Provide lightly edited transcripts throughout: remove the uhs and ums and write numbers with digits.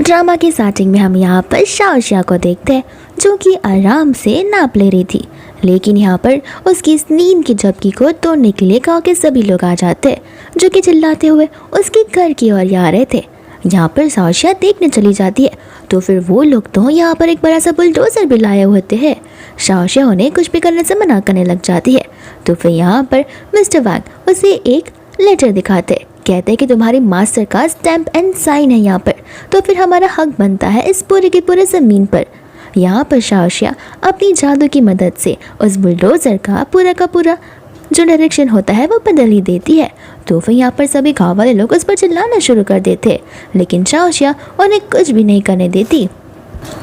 Drama की starting में हम यहाँ पर शाओशिया को देखते हैं जो कि आराम से नाप ले रही थी, लेकिन यहाँ पर उसकी इस नींद की झपकी को तोड़ने के लिए गांव के सभी लोग आ जाते हैं जो कि चिल्लाते हुए उसके घर की ओर आ रहे थे। यहाँ पर शाओशिया देखने चली जाती है तो फिर वो लोग तो यहाँ पर एक बड़ा सा बुलडोजर भी लाए होते हैं। शाओशिया उन्हें कुछ भी करने से मना करने लग जाती है तो फिर यहाँ पर मिस्टर वांग उसे एक लेटर दिखाते हैं, कहते हैं कि तुम्हारी मास्टर का स्टैम्प एंड साइन है यहाँ पर, तो फिर हमारा हक बनता है इस पूरे के पूरे ज़मीन पर। यहाँ पर शाओशिया अपनी जादू की मदद से उस बुलडोज़र का पूरा जो डायरेक्शन होता है वो बदल ही देती है। तो फिर यहाँ पर सभी गाँव वाले लोग उस पर चिल्लाना शुरू कर देते, लेकिन शाओशिया उन्हें कुछ भी नहीं करने देती।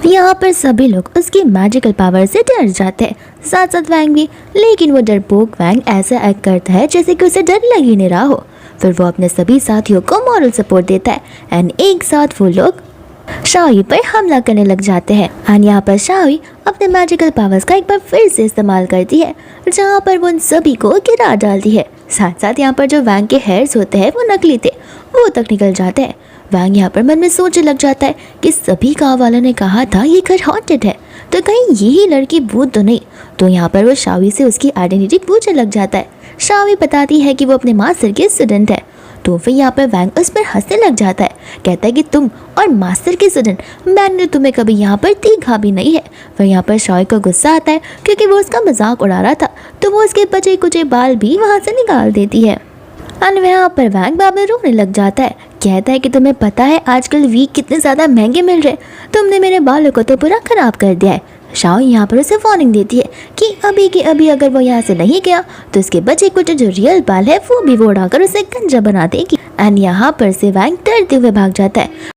यहाँ पर सभी लोग उसकी मैजिकल पावर से डर जाते हैं, साथ साथ वैंग भी, लेकिन वो डरपोक वैंग ऐसा एक्ट करता है जैसे कि उसे डर लग ही नहीं रहा हो। फिर वो अपने सभी साथियों को मॉरल सपोर्ट देता है एंड एक साथ वो लोग शाओई पर हमला करने लग जाते हैं। एंड यहाँ पर शाओई अपने मैजिकल पावर्स का एक बार फिर से इस्तेमाल करती है जहाँ पर वो उन सभी को गिरा डालती है। साथ साथ यहाँ पर जो वैंग के हेयर्स होते हैं वो नकली थे, वो तक निकल जाते हैं। वैंग यहाँ पर मन में सोचने लग जाता है कि सभी गाँव वालों ने कहा था ये घर हॉन्टेड है, तो कहीं यही लड़की भूत तो नहीं। तो यहाँ पर वो शाओई से उसकी आइडेंटिटी पूछने लग जाता है। शाओई बताती है कि वो अपने मास्टर की स्टूडेंट है। तो फिर यहाँ पर वैंग उस पर हंसने लग जाता है, कहता है कि तुम और मास्टर की स्टूडेंट, मैंने तुम्हें कभी यहाँ पर देखा भी नहीं है। फिर यहाँ पर शाओई को गुस्सा आता है क्योंकि वो उसका मजाक उड़ा रहा था, तो वो उसके बचे कुचे बाल भी वहाँ से निकाल देती है। और यहाँ पर वैंग बाद में रोने लग जाता है, कहता है कि तुम्हें पता है आजकल वीक कितने ज़्यादा महंगे मिल रहे, तुमने मेरे बालों को तो पूरा ख़राब कर दिया है। शाओई यहाँ पर उसे वार्निंग देती है कि अभी के अभी अगर वो यहाँ से नहीं गया तो उसके बचे कुछ जो रियल बाल है वो भी वो उड़ाकर उसे गंजा बना देगी। एंड यहाँ पर से वैंग डरते हुए भाग जाता है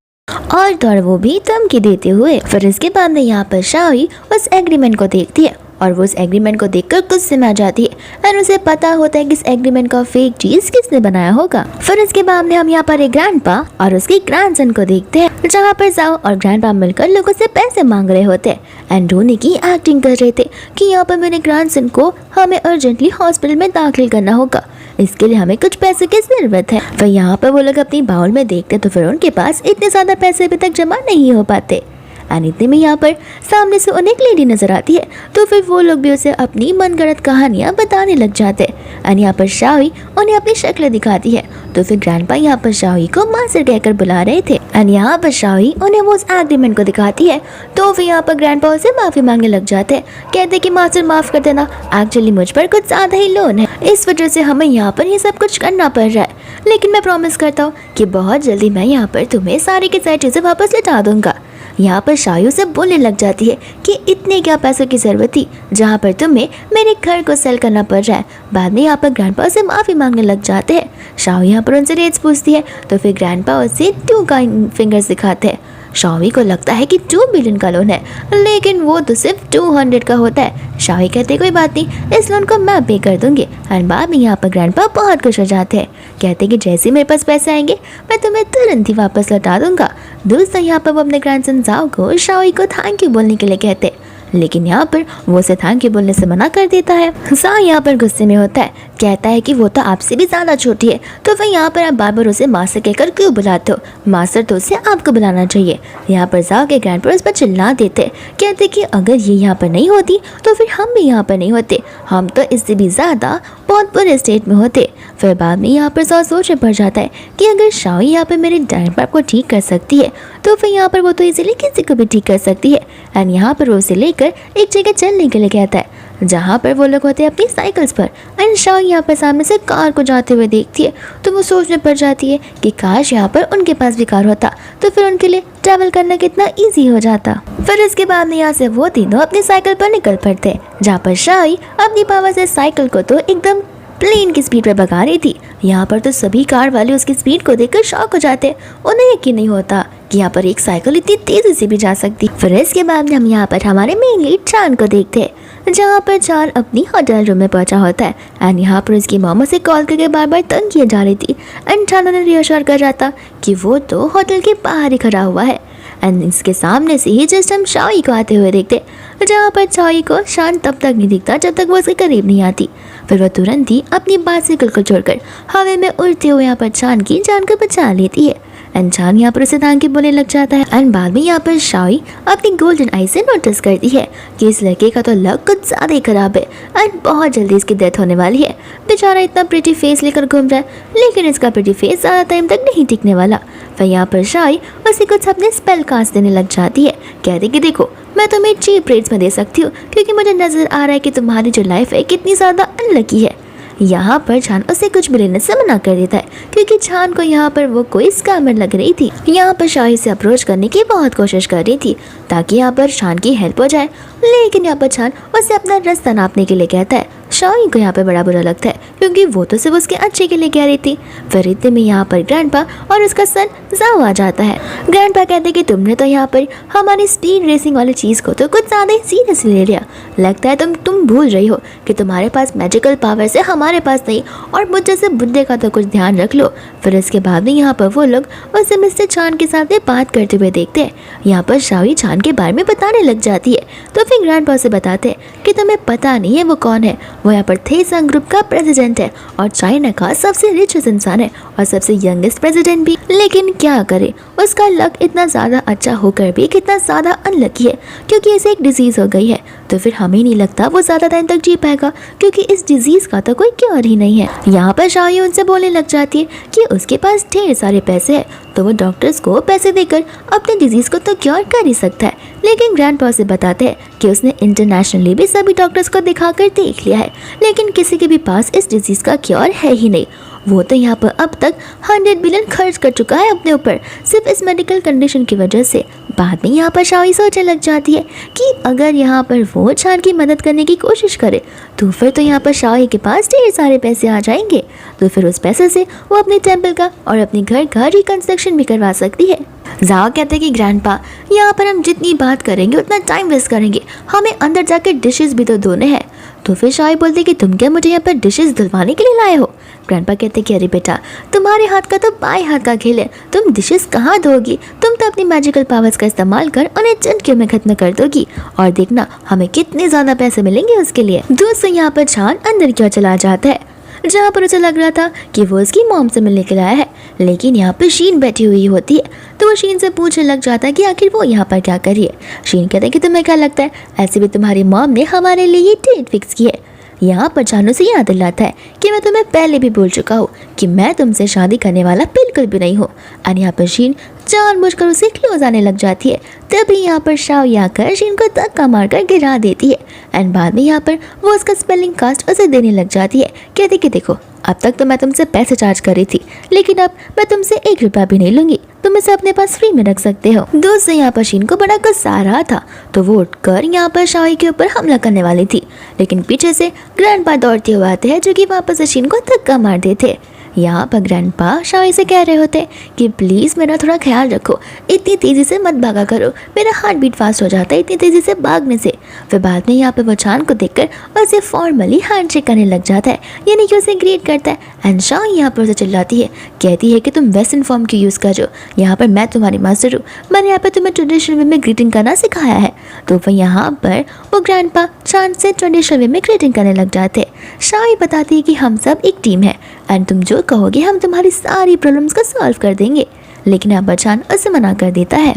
और तो वो भी धमकी देते हुए। फिर इसके बाद में यहाँ पर शाओई उस एग्रीमेंट को देखती है और वो उस एग्रीमेंट को देखकर गुस्से में आ जाती है और उसे पता होता है कि इस एग्रीमेंट का फेक चीज किसने बनाया होगा। फिर इसके बाद में हम यहाँ पर एक ग्रैंडपा और उसके ग्रैंडसन को देखते हैं जहाँ पर जाओ और ग्रैंडपा मिलकर लोगों से पैसे मांग रहे होते हैं एंड रोने की एक्टिंग कर रहे थे कि यहाँ पर मेरे ग्रैंडसन को हमें अर्जेंटली हॉस्पिटल में दाखिल करना होगा, इसके लिए हमें कुछ पैसों की जरूरत है। फिर यहाँ पर वो लोग अपनी बाउल में देखते तो फिर उनके पास इतने ज्यादा पैसे अभी तक जमा नहीं हो पाते। एंड इतने में यहाँ पर सामने से उन्हें एक लेडी नजर आती है, तो फिर वो लोग भी उसे अपनी मनगढ़ंत कहानियाँ बताने लग जाते हैं। एंड यहाँ पर शाओई उन्हें अपनी शक्ल दिखाती है, तो फिर ग्रैंडपा यहाँ पर शाओई को मास्टर कहकर बुला रहे थे। एंड यहाँ पर शाओई उन्हें वो उस एग्रीमेंट को दिखाती है, तो फिर यहाँ पर ग्रैंडपा उसे माफी मांगने लग जाते हैं, कहते कि मास्टर माफ कर देना, एक्चुअली मुझ पर कुछ ज्यादा ही लोन है, इस वजह से हमें यहाँ पर ये सब कुछ करना पड़ रहा है, लेकिन मैं प्रॉमिस करता हूँ कि बहुत जल्दी मैं यहाँ पर तुम्हें सारी की सारी चीजें वापस लौटा दूंगा। यहाँ पर शाओई से बोलने लग जाती है कि इतने क्या पैसों की जरूरत थी जहाँ पर तुम्हें मेरे घर को सेल करना पड़ रहा है। बाद में यहाँ पर ग्रैंडपा से माफ़ी मांगने लग जाते हैं। शाओई यहाँ पर उनसे रेट्स पूछती है, तो फिर ग्रैंडपा उसे 2 का फिंगर्स दिखाते हैं। शाओई को लगता है कि 2 बिलियन का लोन है, लेकिन वो तो सिर्फ 200 का होता है। शाओई कहते कोई बात नहीं, इस लोन को मैं पे कर दूंगी। एंड बाद में यहाँ पर ग्रैंडपा बहुत खुश हो जाते हैं, कहते कि जैसे मेरे पास पैसे आएंगे मैं तुम्हें तुरंत ही वापस लौटा दूंगा। दोस्तों यहाँ पर वो अपने ग्रैंडसन जाओ को शाओई को थैंक यू बोलने के लिए कहते, लेकिन यहाँ पर वो उसे थैंक यू बोलने से मना कर देता है। सा यहाँ पर गुस्से में होता है, कहता है कि वो तो आपसे भी ज़्यादा छोटी है, तो फिर यहाँ पर आप बार बार उसे मास्टर कहकर क्यों बुलाते हो, मास्टर तो उसे आपको बुलाना चाहिए। यहाँ पर जाओ के ग्रैंड पर उस पर चिल्ला देते, कहते कि अगर ये यहाँ पर नहीं होती तो फिर हम भी यहाँ पर नहीं होते, हम तो इससे भी ज़्यादा बहुत बुरे स्टेट में होते। फिर बाद में यहाँ पर सौ सोचने पड़ जाता है कि अगर शाओई यहाँ पर मेरे ग्रैंडपा को ठीक कर सकती है तो फिर यहाँ पर वो तो इजीली किसी को भी ठीक कर सकती है। एंड यहाँ पर वो उसे लेकर एक जगह चलने के लिए कहता है जहाँ पर वो लोग होते हैं अपनी साइकिल्स पर। एंड शाओई यहाँ पर सामने से कार को जाते हुए देखती है, तो वो सोचने पड़ जाती है कि काश यहाँ पर उनके पास भी कार होता तो फिर उनके लिए ट्रैवल करना कितना इजी हो जाता। फिर इसके बाद में यहाँ से वो तीनों अपनी साइकिल पर निकल पड़ते, जहाँ पर शाओई अपनी पावर से साइकिल को तो एकदम प्लेन की स्पीड पर भगा रही थी। यहाँ पर तो सभी कार वाले उसकी स्पीड को देखकर शॉक हो जाते, उन्हें यकीन नहीं होता कि यहाँ पर एक साइकिल इतनी तेजी से भी जा सकती। फिर इसके बाद हम यहाँ पर हमारे मेन लीड चान को देखते हैं, जहाँ पर चान अपनी होटल रूम में पहुंचा होता है। एंड यहाँ पर उसकी मामा से कॉल करके बार बार तंग किए जा रही थी। एंड चान उन्हें रियश्योर कर रहा था कि वो तो होटल के बाहर ही खड़ा हुआ है। एंड इसके सामने से ही जस्ट हम शाओई को आते हुए देखते, जहाँ पर चाई को शान तब तक नहीं दिखता जब तक वो उसके करीब नहीं आती। फिर वह तुरंत ही अपनी बात से कुल छोड़कर हवा में उड़ते हुए यहाँ पर चान की जान को बचा लेती है। एंड चान यहाँ पर उसे थाम के बोलने लग जाता है। एंड बाद में यहाँ पर शाई अपनी गोल्डन आई से नोटिस करती है कि इस लड़के का तो लक कुछ ज़्यादा ही खराब है एंड बहुत जल्दी इसकी डेथ होने वाली है। बेचारा इतना प्रिटी फेस लेकर घूम रहा है, लेकिन इसका प्रिटी फेस ज़्यादा टाइम तक नहीं टिकने वाला। फिर यहाँ पर शाई उसे कुछ अपने स्पेल कास्ट देने लग जाती है। कहती कि देखो, मैं तुम्हें चीप रेट्स में दे सकती हूँ क्योंकि मुझे नज़र आ रहा है कि तुम्हारी जो लाइफ है कितनी ज़्यादा अनलकी है। यहाँ पर छान उसे कुछ भी लेने से मना कर देता है क्योंकि छान को यहाँ पर वो कोई स्कैमर लग रही थी। यहाँ पर शाही से अप्रोच करने की बहुत कोशिश कर रही थी ताकि यहाँ पर छान की हेल्प हो जाए, लेकिन यहाँ पर छान उसे अपना रास्ता नापने के लिए कहता है। शाही को यहाँ पर बड़ा बुरा लगता है क्योंकि वो तो सिर्फ उसके अच्छे के लिए कह रही थी। फिर इतने में यहाँ पर ग्रैंडपा और उसका सन जाओ आ जाता है। ग्रैंडपा कहते हैं कि तुमने तो यहाँ पर हमारी स्पीड रेसिंग वाली चीज़ को तो कुछ ज़्यादा ही सीरियसली ले लिया। लगता है तुम भूल रही हो कि तुम्हारे पास मैजिकल पावर से हमारे पास नहीं, और मुझ जैसे बुड्ढे का तो कुछ ध्यान रख लो। फिर इसके बाद में यहाँ पर वो लोग उसे मिस्टर चान के साथ बात करते हुए देखते हैं। यहाँ पर शाही चान के बारे में बताने लग जाती है तो फिर ग्रैंडपा से बताते हैं कि तुम्हें पता नहीं है वो कौन है। वो यहाँ पर थेसंग ग्रुप का प्रेसिडेंट है और चाइना का सबसे रिचेस्ट इंसान है और सबसे यंगेस्ट प्रेसिडेंट भी। लेकिन क्या करे, उसका लक इतना ज़्यादा अच्छा होकर भी कितना ज़्यादा अनलकी है क्योंकि इसे एक डिजीज़ हो गई है। तो फिर हमें नहीं लगता वो ज़्यादा टाइम तक जी पाएगा क्योंकि इस डिजीज़ का तो कोई क्योर ही नहीं है। यहाँ पर शाही उनसे बोलने लग जाती है कि उसके पास ढेर सारे पैसे हैं तो वो डॉक्टर्स को पैसे देकर अपने डिजीज़ को तो क्योर कर ही सकता है। लेकिन ग्रैंडपा से बताते हैं कि उसने इंटरनेशनली भी सभी डॉक्टर्स को दिखाकर देख लिया है, लेकिन किसी के भी पास इस डिजीज़ का क्योर है ही नहीं। वो तो यहाँ पर अब तक 100 बिलियन खर्च कर चुका है अपने ऊपर सिर्फ इस मेडिकल कंडीशन की वजह से। बाद में यहाँ पर शाही सोचने लग जाती है कि अगर यहाँ पर वो छान की मदद करने की कोशिश करे तो फिर तो यहाँ पर शाही के पास ढेर सारे पैसे आ जाएंगे। तो फिर उस पैसे से वो अपने टेम्पल का और अपने घर का रिकंस्ट्रक्शन भी करवा सकती है। जाओ कहते हैं कि ग्रैंडपा, यहाँ पर हम जितनी बात करेंगे उतना टाइम वेस्ट करेंगे, हमें अंदर जाकर डिशेस भी तो धोने हैं। तो फिर शाही बोलते कि तुम क्या मुझे यहाँ पर डिशेस धुलवाने के लिए लाए हो। ग्रैंडपा कहते कि अरे बेटा, तुम्हारे हाथ का तो बाएं हाथ का खेल है, तुम डिशेस कहाँ धोगी, तुम तो अपनी मैजिकल पावर्स का इस्तेमाल कर उन्हें चुटकियों में खत्म कर दोगी और देखना हमें कितने ज़्यादा पैसे मिलेंगे उसके लिए। दोस्तों यहाँ पर छान अंदर क्यों चला जाता है जहाँ पर उसे लग रहा था कि वो उसकी मॉम से मिलने के लिए आया है, लेकिन यहाँ पर शीन बैठी हुई होती है। तो वो शीन से पूछने लग जाता है कि आखिर वो यहाँ पर क्या कर रही है। शीन कहता है कि तुम्हें क्या लगता है, ऐसे भी तुम्हारी मॉम ने हमारे लिए ये डेट फिक्स की है। यहाँ पर जानू से याद दिलाता है कि मैं तुम्हें पहले भी बोल चुका हूँ कि मैं तुमसे शादी करने वाला बिल्कुल भी नहीं हूँ। और यहाँ पर शीन जानबूझकर उसे क्लोज आने लग जाती है। तभी यहाँ पर शाओ आकर शीन को धक्का मारकर गिरा देती है। एंड बाद में यहाँ पर वो उसका स्पेलिंग कास्ट उसे देने लग जाती है। कहती कि देखो, अब तक तो मैं तुमसे पैसे चार्ज कर रही थी, लेकिन अब मैं तुमसे 1 रुपया भी नहीं लूंगी, तुम इसे अपने पास फ्री में रख सकते हो। दोस्त यहाँ पर शीन को बड़ा गुस्सा आ रहा था तो वो उठकर यहाँ पर शाही के ऊपर हमला करने वाली थी, लेकिन पीछे से ग्रैंडपा दौड़ते हुए आते हैं जो कि वापस से शीन को धक्का मार देते। यहाँ पर ग्रैंडपा शाही से कह रहे होते कि प्लीज़ मेरा थोड़ा ख्याल रखो, इतनी तेज़ी से मत भागा करो, मेरा हार्ट बीट फास्ट हो जाता है इतनी तेज़ी से भागने से। फिर बाद में यहाँ पे वो छान को देखकर उसे फॉर्मली हैंडशेक करने लग जाता है, यानी कि उसे ग्रीट करता है। एंड शाही यहाँ पर उसे चिल्लाती है, कहती है कि तुम वेस्टर्न फॉर्म की यूज़ करो, यहाँ पर मैं तुम्हारी मास्टर हूँ, मैंने यहाँ पर तुम्हें ट्रेडिशनल वे में ग्रीटिंग करना सिखाया है। तो फिर यहाँ पर वो ग्रैंडपा छान से ट्रेडिशनल वे में ग्रीटिंग करने लग जाते हैं। शाही बताती है कि हम सब एक टीम है एंड तुम जो कहोगे हम तुम्हारी सारी प्रॉब्लम्स को सॉल्व कर देंगे, लेकिन यहाँ पर छान उसे मना कर देता है।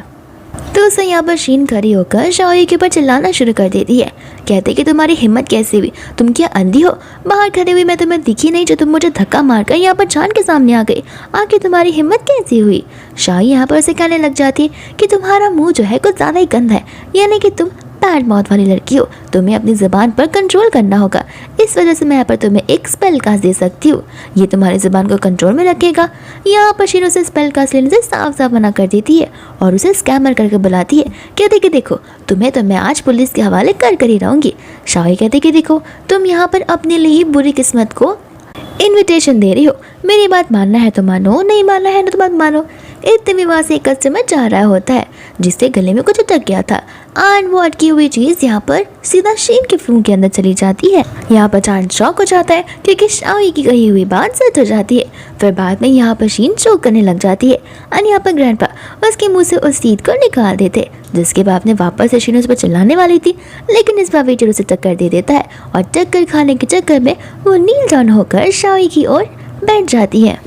तो उसे यहाँ पर शीन खड़ी होकर शाही के ऊपर चिल्लाना शुरू कर देती है। कहते कि तुम्हारी हिम्मत कैसे हुई, तुम क्या अंधी हो, बाहर खड़ी हुई मैं तुम्हें दिखी नहीं जो तुम मुझे धक्का मारकर यहाँ पर छान के सामने आ गई, आखिर तुम्हारी हिम्मत कैसी हुई। शाही यहाँ पर उसे कहने लग जाती है कि तुम्हारा मुंह जो है कुछ ज़्यादा ही गंदा है, यानी कि तुम बैड माउथ वाली लड़की हो, तुम्हें अपनी ज़बान पर कंट्रोल करना होगा, इस वजह से मैं यहाँ पर तुम्हें एक स्पेल कास्ट दे सकती हूँ, ये तुम्हारी ज़बान को कंट्रोल में रखेगा। यहाँ पर शीन उसे स्पेल कास्ट लेने से साफ साफ मना कर देती है और उसे स्कैमर करके बुलाती है। कहते कि देखो, तुम्हें तो मैं आज पुलिस के हवाले कर ही रहूँगी। शाही कहते कि देखो, तुम यहाँ पर अपने लिए ही बुरी किस्मत को इनविटेशन दे रही हो, मेरी बात मानना है तो मानो, नहीं मानना है तो मत मानो। इतने में वहाँ से एक कस्टमर जा रहा होता है जिसके गले में कुछ अटक गया था एंड वो अटकी हुई चीज यहाँ पर सीधा शीन के मुंह के अंदर चली जाती है। यहाँ पर चांद शॉक हो जाता है क्योंकि शाओई की कही हुई बात सच हो जाती है। फिर बाद में यहाँ पर शीन चोक करने लग जाती है और यहाँ पर ग्रैंडपा उसके मुंह से उस चीज को निकाल देते, जिसके बाद में वापस से शीन उस पर चिल्लाने वाली थी, लेकिन इस बार वेटर उसे टक्कर दे देता है और टक्कर खाने के चक्कर में वो नील डाउन होकर शाओई की ओर बैठ जाती है।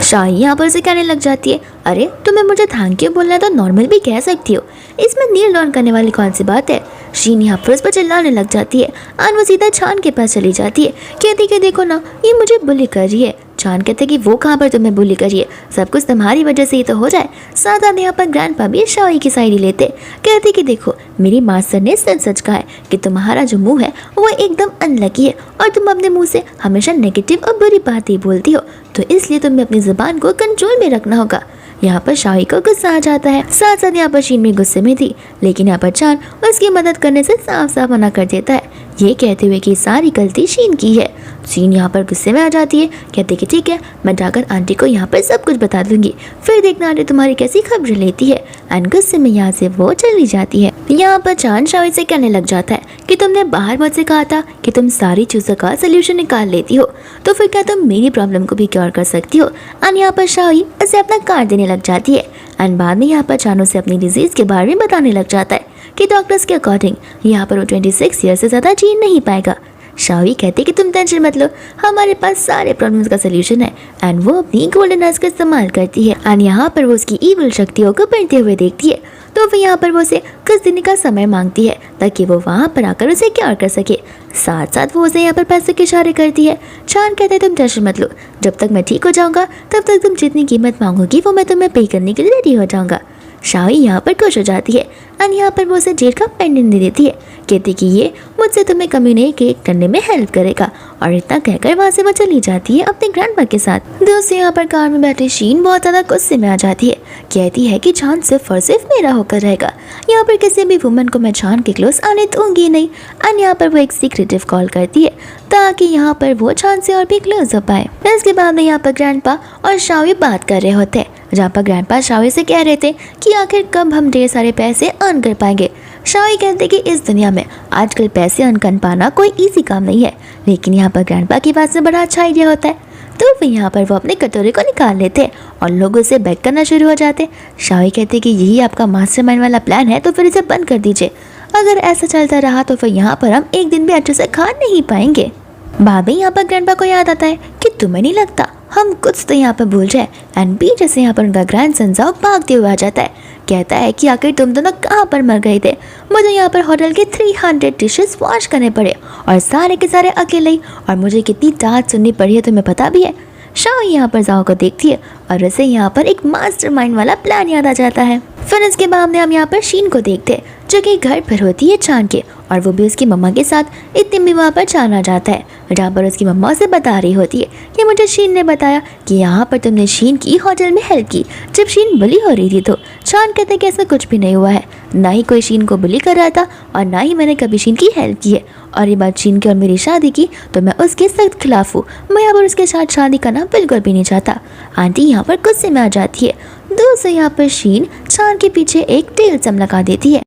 शाही यहाँ पर से कहने लग जाती है, अरे तुम्हें मुझे थैंक यू बोलना है तो नॉर्मल भी कह सकती हो, इसमें नील डाउन करने वाली कौन सी बात है। शीन यहाँ पर उस पर चिल्लाने लग जाती है और वो सीधा चांद के पास चली जाती है, कहती कि देखो ना ये मुझे बुली कर रही है। चांद कहते कि वो कहाँ पर तुम्हें बुली कर रही है, सब कुछ तुम्हारी वजह से ही तो हो जाए। साथ साथ यहाँ पर ग्रैंडपा भी शाही की साइड ही लेते, कहते कि देखो मेरी मास्टर ने सच सच कहा है कि तुम्हारा जो मुंह है वो एकदम अनलकी है और तुम अपने मुंह से हमेशा नेगेटिव और बुरी बातें बोलती हो, तो इसलिए तुम्हें अपनी जुबान को कंट्रोल में रखना होगा। यहाँ पर शाही को गुस्सा आ जाता है। साथ साथ यहाँ पर शीन भी गुस्से में थी, लेकिन यहाँ पर चांद उसकी मदद करने से साफ साफ मना कर देता है, ये कहते हुए कि सारी गलती शीन की है। शीन यहाँ पर गुस्से में आ जाती है, कहते कि ठीक है मैं जाकर आंटी को यहाँ पर सब कुछ बता दूंगी, फिर देखना आंटी तुम्हारी कैसी खबर लेती है। एंड गुस्से में यहाँ से वो चली जाती है। यहाँ पर चांद शाही से कहने लग जाता है कि तुमने बाहर मुझसे कहा था कि तुम सारी चीज़ों का सोल्यूशन निकाल लेती हो, तो फिर क्या तुम मेरी प्रॉब्लम को भी क्योर कर सकती हो। एंड यहाँ पर शाही उसे अपना कार्ड देने लग जाती है एंड बाद में यहाँ पर चांद से अपनी डिजीज़ के बारे में बताने लग जाता है कि डॉक्टर्स के अकॉर्डिंग यहाँ पर वो 26 ईयर से ज़्यादा जी नहीं पाएगा। शावी कहते कि तुम टेंशन मत लो, हमारे पास सारे प्रॉब्लम्स का सोल्यूशन है। एंड वो अपनी गोल्डन आइज का इस्तेमाल करती है एंड यहाँ पर वो उसकी ईविल शक्तियों को बढ़ते हुए देखती है, तो फिर यहाँ पर वो उसे कुछ दिन का समय मांगती है ताकि वो वहाँ पर आकर उसे क्योर कर सके। साथ साथ वो उसे यहाँ पर पैसे के इशारे करती है। चांद कहते तुम टेंशन मत लो, जब तक मैं ठीक हो जाऊँगा तब तक तुम जितनी कीमत मांगोगी वो मैं तुम्हें पे करने के लिए रेडी हो जाऊँगा। शाही यहाँ पर खुश हो जाती है एंड यहाँ पर वो उसे जेल का पेंडेंट दे देती है, कहती कि ये मुझसे तुम्हें कम्युनिकेट करने में हेल्प करेगा, और इतना कहकर वहाँ से वो चली जाती है अपने ग्रैंडपा के साथ। दोस्तों यहाँ पर कार में बैठे शीन बहुत ज़्यादा गुस्से में आ जाती है, कहती है कि चांद सिर्फ और सिर्फ मेरा होकर रहेगा, यहाँ पर किसी भी वुमन को मैं चांद के क्लोज आने दूंगी नहीं। एंड यहाँ पर वो एक सीक्रेटिव कॉल करती है ताकि यहाँ पर वो चांद से और भी क्लोज हो पाए। इसके बाद यहाँ पर ग्रैंडपा और शावी बात कर रहे होते हैं, जहाँ पर ग्रैंडपा शावी से कह रहे थे कि आखिर कब हम ढेर सारे पैसे अर्न कर पाएंगे। शावी कहते कि इस दुनिया में आजकल पैसे अर्न कर पाना कोई इजी काम नहीं है, लेकिन यहाँ पर ग्रैंडपा की बात से बड़ा अच्छा आइडिया होता है। तो फिर यहाँ पर वो अपने कटोरे को निकाल लेते और लोगों से बैक करना शुरू हो जाते। शावी कहते कि यही आपका मास्टरमाइंड वाला प्लान है, तो फिर इसे बंद कर दीजिए, अगर ऐसा चलता रहा तो फिर यहाँ पर हम एक दिन भी अच्छे से खा नहीं पाएंगे। भाभी यहाँ पर ग्रैंडपा को याद आता है कि तुम्हें नहीं लगता हम कुछ तो यहाँ पर भूल जाए। एंड बीच से यहाँ पर उनका ग्रैंडसन जाओ भागते हुए आ जाता है, कहता है कि आखिर तुम दोनों कहाँ पर मर गए थे, मुझे यहाँ पर होटल के 300 डिशेस वॉश करने पड़े और सारे के सारे अकेले ही, और मुझे कितनी डांट सुननी पड़ी है तुम्हें पता भी है। शाओ यहाँ पर जाओ को देखती है और उसे यहाँ पर एक मास्टरमाइंड वाला प्लान याद आ जाता है। फिर इसके बाद में हम यहाँ पर शीन को देखते हैं जो कि घर पर होती है चांद के, और वो भी उसकी मम्मा के साथ। इतने में वहाँ पर चांद आ जाता है, जहाँ पर उसकी मम्मा उसे बता रही होती है कि मुझे शीन ने बताया कि यहाँ पर तुमने शीन की होटल में हेल्प की जब शीन बुली हो रही थी। तो चांद कहते कि ऐसा कुछ भी नहीं हुआ है, ना ही कोई शीन को बुली कर रहा था और ना ही मैंने कभी शीन की हेल्प की है, और ये बात शीन की और मेरी शादी की तो मैं उसके सख्त खिलाफ हूँ, मैं यहाँ पर उसके साथ शादी करना बिल्कुल भी नहीं चाहता। आंटी यहाँ पर गुस्से में आ जाती है। दोस्तों यहाँ पर शीन चांद के पीछे एक टेल सम लगा देती है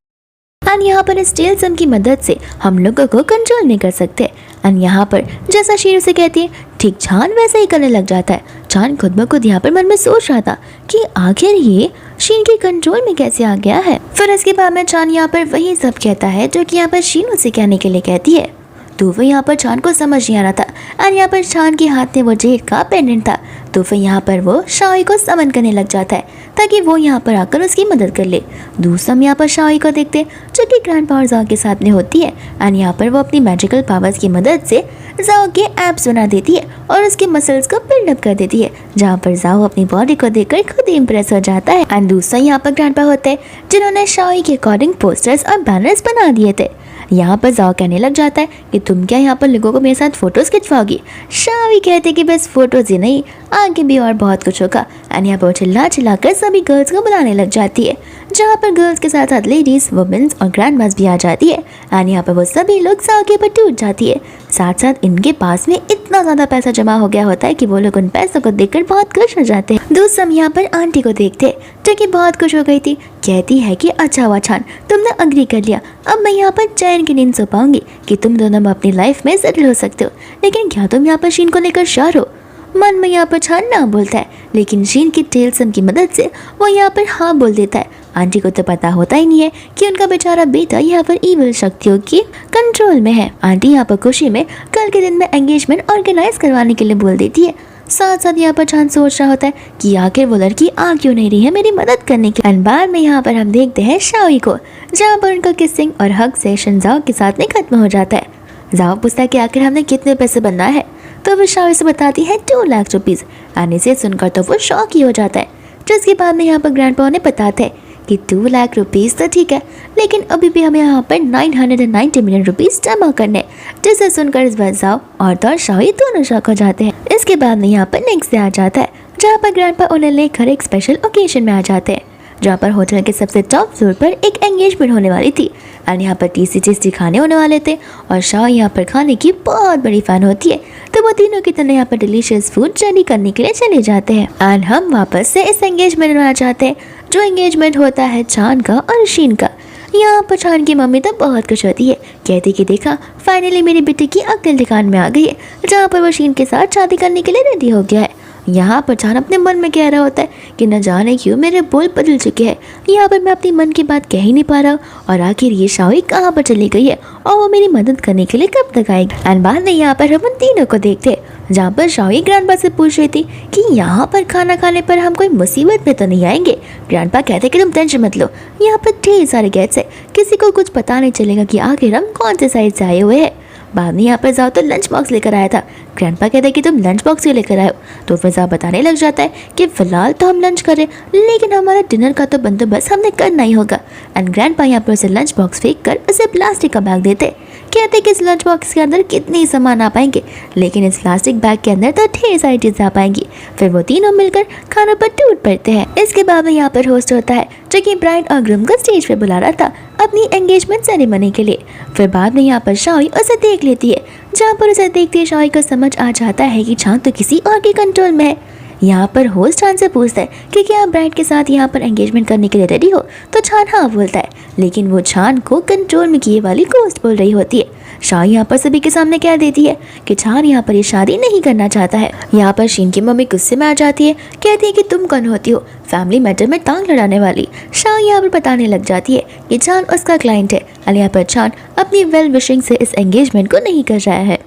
एंड यहाँ पर इस टेल सम की मदद से हम लोगों को कंट्रोल नहीं कर सकते। एंड यहाँ पर जैसा शीन उसे कहती है ठीक चांद वैसा ही करने लग जाता है। चांद खुद ब खुद यहाँ पर मन में सोच रहा था कि आखिर ये शीन के कंट्रोल में कैसे आ गया है। फिर इसके बाद में चांद यहाँ पर वही सब कहता है जो कि यहाँ पर शीन उसे कहने के लिए कहती है। तो फिर यहाँ पर चांद को समझ नहीं आ रहा था और यहाँ पर चांद के हाथ में वो जेड का पेंडेंट था। तो फिर यहाँ पर वो शाओई को समन करने लग जाता है ताकि वो यहाँ पर आकर उसकी मदद कर ले। दूसरा हम यहाँ पर शाओई को देखते जो कि ग्रैंडपा और जाओ के साथ में होती है एंड यहाँ पर वो अपनी मैजिकल पावर्स की मदद से जाओ के एप्स बना देती है और उसके मसल्स को बिल्डअप कर देती है, जहाँ पर जाओ अपनी बॉडी को देखकर खुद इम्प्रेस हो जाता है। एंड दूसरा यहाँ पर ग्रैंडपा होते हैं जिन्होंने शाओई के अकॉर्डिंग पोस्टर्स और बैनर्स बना दिए थे। यहाँ पर जाओ कहने लग जाता है कि तुम क्या यहाँ पर लोगों को मेरे साथ फोटोज खिंचवाओगी। शावी कहते कि बस फोटोज ही नहीं आगे भी और बहुत कुछ होगा। एंड यहाँ पर चिल्ला चिल्ला कर सभी गर्ल्स को बुलाने लग जाती है। जहाँ पर गर्ल्स के साथ साथ लेडीज, वुमेन्स और ग्रैंड मास भी आ जाती है। एंड यहाँ पर वो सभी लोग जाओ के ऊपर टूट जाती है। साथ साथ इनके पास में इतना ज़्यादा पैसा जमा हो गया होता है कि वो लोग उन पैसों को देखकर बहुत खुश हो जाते हैं। दोस्त हम यहाँ पर आंटी को देखते जो कि बहुत खुश हो गई थी। कहती है कि अच्छा हुआ छान, तुमने अग्री कर लिया, अब मैं यहाँ पर चैन की नींद सो पाऊंगी कि तुम दोनों अपनी लाइफ में सेटल हो सकते हो। लेकिन क्या तुम यहाँ पर शीन को लेकर श्योर हो? मन में यहाँ पर छान ना बोलता है, लेकिन शीन की टेल्सम की मदद से वो यहाँ पर हाँ बोल देता है। आंटी को तो पता होता ही नहीं है कि उनका बेचारा बेटा यहाँ पर इविल शक्तियों की कंट्रोल में है। आंटी यहाँ पर खुशी में कल के दिन में एंगेजमेंट ऑर्गेनाइज करवाने के लिए बोल देती है। साथ साथ यहाँ पर छान सोच रहा होता है कि आखिर वो लड़की आ क्यों नहीं रही है मेरी मदद करने के। एंड बाद में यहाँ पर हम देखते हैं शाओई को, जहाँ पर उनका किसिंग और हग सेशन जाओ के साथ में खत्म हो जाता है। जाओ पूछता है कि आखिर हमने कितने पैसे बनना है, तो वो शाओई से बताती है 2 लाख रुपीज़। एंड इसे सुनकर तो वो शॉक ही हो जाता है। जिसके बाद में यहाँ पर ग्रैंडपा उन्हें बताते हैं कि 2 लाख रुपीज़ तो ठीक है, लेकिन अभी भी हमें यहाँ पर 990 मिलियन रुपीज़ जमा करने। जिसे सुनकर इस बार जाओ और शाओई दोनों शॉक हो जाते हैं। इसके बाद में यहाँ पर नेक्स्ट डे आ जाता है, जहाँ पर ग्रैंडपा उन्हें लेकर एक स्पेशल ओकेजन में आ जाते हैं, जहाँ पर होटल के सबसे टॉप फ्लोर पर एक एंगेजमेंट होने वाली थी। एंड यहाँ पर टेस्टी खाने होने वाले थे और शाओई यहाँ पर खाने की बहुत बड़ी फैन होती है, तो वो तीनों की तरह यहाँ पर डिलीशियस फूड रेडी करने के लिए चले जाते हैं। एंड हम वापस से इस एंगेजमेंट में आ जाते हैं, जो एंगेजमेंट होता है चान का और शीन का। यहाँ पर चान की मम्मी तो बहुत खुश होती है, कहती कि देखा फाइनली मेरी बेटी की अक्ल ठिकान में आ गई है, जहाँ पर वो शीन के साथ शादी करने के लिए रेडी हो गया है। यहाँ पर चान अपने मन में कह रहा होता है कि न जाने क्यों मेरे बोल बदल चुके हैं, यहाँ पर मैं अपनी मन की बात कह ही नहीं पा रहा हूँ, और आखिर ये शाओई कहाँ पर चली गई है और वो मेरी मदद करने के लिए कब तक आएगी। एंड बाद में यहाँ पर हम उन तीनों को देखते, जहाँ पर शाओई ग्रैंडपा से पूछ रही थी कि यहाँ पर खाना खाने पर हम कोई मुसीबत में तो नहीं आएंगे। ग्रैंडपा कहते कि तुम टेंशन मत लो, यहाँ पर ढेर सारे गेस्ट है, किसी को कुछ पता नहीं चलेगा कि आखिर हम कौन से साइड से आए हुए हैं। बाद में यहाँ पर जाओ तो लंच बॉक्स लेकर आया था। ग्रैंडपा कहते हैं कि तुम लंच बॉक्स क्यों लेकर आए हो, तो फिर जाओ बताने लग जाता है कि फिलहाल तो हम लंच करें, लेकिन हमारा डिनर का तो बंदोबस्त हमने करना ही होगा। एंड ग्रैंडपा यहाँ पर उसे लंच बॉक्स फेंक कर उसे प्लास्टिक का बैग देते, कहते कि इस लंच बॉक्स के अंदर कितने ही सामान आ पाएंगे, लेकिन इस प्लास्टिक बैग के अंदर तो ढेर सारी चीज़ें आ पाएंगी। फिर वो तीनों मिलकर खानों पर टूट पड़ते हैं। इसके बाद में यहाँ पर होस्ट होता है, जो कि ब्राइड और ग्रूम को स्टेज पे बुला रहा था अपनी एंगेजमेंट सेरेमनी के लिए। फिर बाद में यहाँ पर शाओई उसे देख लेती है, जहाँ पर उसे देखते ही शाओई को समझ आ जाता है कि चांद तो किसी और के कंट्रोल में है। यहाँ पर होस्ट चांद से पूछता है कि क्या आप ब्राइड के साथ यहाँ पर एंगेजमेंट करने के लिए रेडी हो, तो चांद हाँ बोलता है, लेकिन वो चांद को कंट्रोल में किए वाली गोस्ट बोल रही होती है। शाओई यहाँ पर सभी के सामने कह देती है कि चांद यहाँ पर ये शादी नहीं करना चाहता है। यहाँ पर शीन की मम्मी गुस्से में आ जाती है, कहती है कि तुम कौन होती हो फैमिली मैटर में टांग लड़ाने वाली। शाओई यहाँ पर बताने लग जाती है कि चांद उसका क्लाइंट है, और यहाँ पर चांद अपनी वेल विशिंग से इस एंगेजमेंट को नहीं कर रहा है।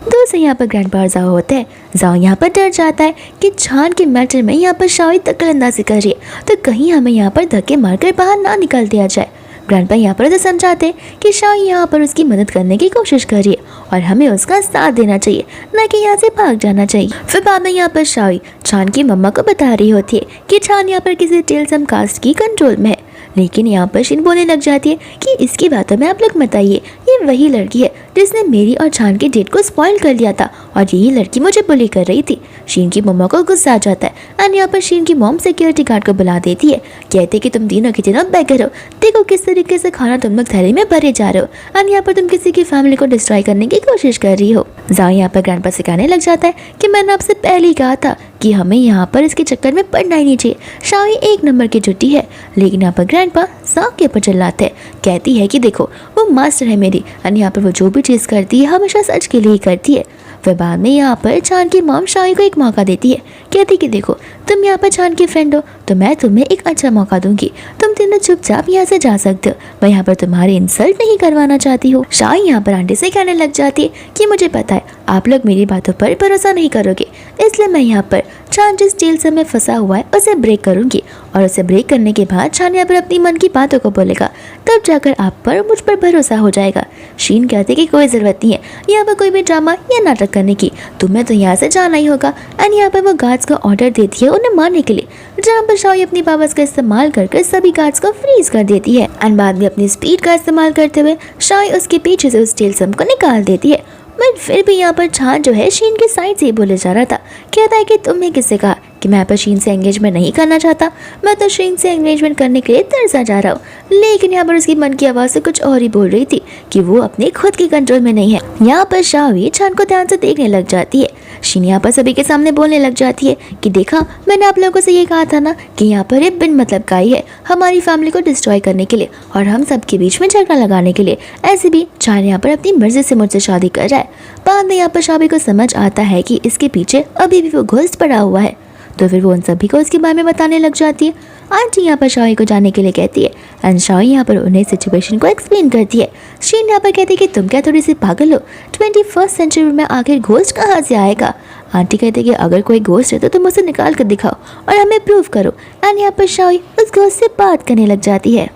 दोस्त यहाँ पर ग्रैंडपा जाओ होते हैं। जाओ यहाँ पर डर जाता है कि चांद के मैटर में यहाँ पर शाओई दखलंदाजी कर रही है, तो कहीं हमें यहाँ पर धक्के मारकर बाहर ना निकाल दिया जाए। ग्रैंडपा यहाँ पर उसे समझाते हैं कि शाओई यहाँ पर उसकी मदद करने की कोशिश कर रही है और हमें उसका साथ देना चाहिए, न कि यहाँ से भाग जाना चाहिए। फिर बाद में यहाँ पर शाओई चांद की मम्मा को बता रही होती है कि चांद यहाँ पर किसी टेल्सम कास्ट की कंट्रोल में है, लेकिन यहाँ पर शीन बोलने लग जाती है कि इसकी बातों में आप लोग मत आइए, ये वही लड़की है जिसने मेरी और चांद के डेट को स्पॉइल कर दिया था, और यही लड़की मुझे बुली कर रही थी। शीन की मम्मा को गुस्सा आ जाता है, एंड यहाँ पर शीन की मॉम सिक्योरिटी गार्ड को बुला देती है, कहते कि तुम तीनों की तीनों बेगर हो, देखो किस तरीके से खाना तुम लोग थैली में भरे जा रहे हो, एंड यहाँ पर तुम किसी की फैमिली को डिस्ट्रॉय करने की कोशिश कर रही हो। जाओ यहाँ पर ग्रैंडपा सिखाने लग जाता है कि मैंने आपसे पहले ही कहा था कि हमें यहाँ पर इसके चक्कर में पड़ना ही नहीं चाहिए, शाओई 1 नंबर की जुटी है। लेकिन यहाँ पर ग्रैंडपा साफ के ऊपर चिल्लाते हैं, कहती है कि देखो वो मास्टर है मेरी, और यहाँ पर वो जो भी चीज़ करती है हमेशा सच के लिए ही करती है। फिर बाद में यहाँ पर चांद की मॉम शाओई को एक मौका देती है, कहती कि देखो तुम यहाँ पर चांद की फ्रेंड हो, तो मैं तुम्हें एक अच्छा मौका दूंगी, तुम तीनों चुपचाप यहाँ से जा सकते हो, मैं यहाँ पर तुम्हारी इंसल्ट नहीं करवाना चाहती हूँ। शाओई यहाँ पर आंटी से कहने लग जाती है कि मुझे पता है आप लोग मेरी बातों पर भरोसा नहीं करोगे, इसलिए मैं यहाँ पर चांद जिस जेल से में फंसा हुआ है उसे ब्रेक करूंगी, और उसे ब्रेक करने के बाद चांद यहाँ पर अपनी मन की बातों को बोलेगा, तब जाकर आप पर मुझ पर भरोसा हो जाएगा। शीन कहते कि कोई ज़रूरत नहीं है यहाँ पर कोई भी ड्रामा या नाटक करने की, तुम्हें तो यहाँ से जाना ही होगा। एंड यहाँ पर वो गार्ड्स को ऑर्डर देती है उन्हें मारने के लिए, जहाँ पर शाओई अपनी पावर्स का इस्तेमाल कर सभी गार्ड्स को फ्रीज कर देती है। एंड बाद में अपनी स्पीड का इस्तेमाल करते हुए शाओई उसके पीछे से उस टेल्सम को निकाल देती है। बट फिर भी यहाँ पर चांद जो है शीन के साइड से ही बोले जा रहा था, कहता है कि तुमने किससे कहा कि मैं यहाँ पर शीन से एंगेजमेंट नहीं करना चाहता, मैं तो शीन से एंगेजमेंट करने के लिए तरसा जा रहा हूँ। लेकिन यहाँ पर उसकी मन की आवाज़ से कुछ और ही बोल रही थी कि वो अपने खुद के कंट्रोल में नहीं है। यहाँ पर शाओई चान को ध्यान से देखने लग जाती है। शीन यहाँ पर सभी के सामने बोलने लग जाती है कि देखा, मैंने आप लोगों से ये कहा था ना कि यहाँ पर ये बिन मतलब का ही है, हमारी फैमिली को डिस्ट्रॉय करने के लिए और हम सबके बीच में झगड़ा लगाने के लिए। ऐसे भी चान यहाँ पर अपनी मर्जी से मुझसे शादी कर रहा है। बाद में यहाँ पर शाओई को समझ आता है कि इसके पीछे अभी भी वो घोस्ट पड़ा हुआ है, तो फिर वो उन सभी को उसके बारे में बताने लग जाती है। आंटी यहाँ पर शाओई को जाने के लिए कहती है एंड शाओई यहाँ पर उन्हें सिचुएशन को एक्सप्लेन करती है। शीन यहाँ पर कहती है कि तुम क्या थोड़ी सी पागल हो, 21st सेंचुरी में आखिर घोस्ट कहाँ से आएगा। आंटी कहती है कि अगर कोई घोस्ट है तो तुम उसे निकाल कर दिखाओ और हमें प्रूव करो। एंड यहाँ पर शाओई उस घोस्ट से बात करने लग जाती है।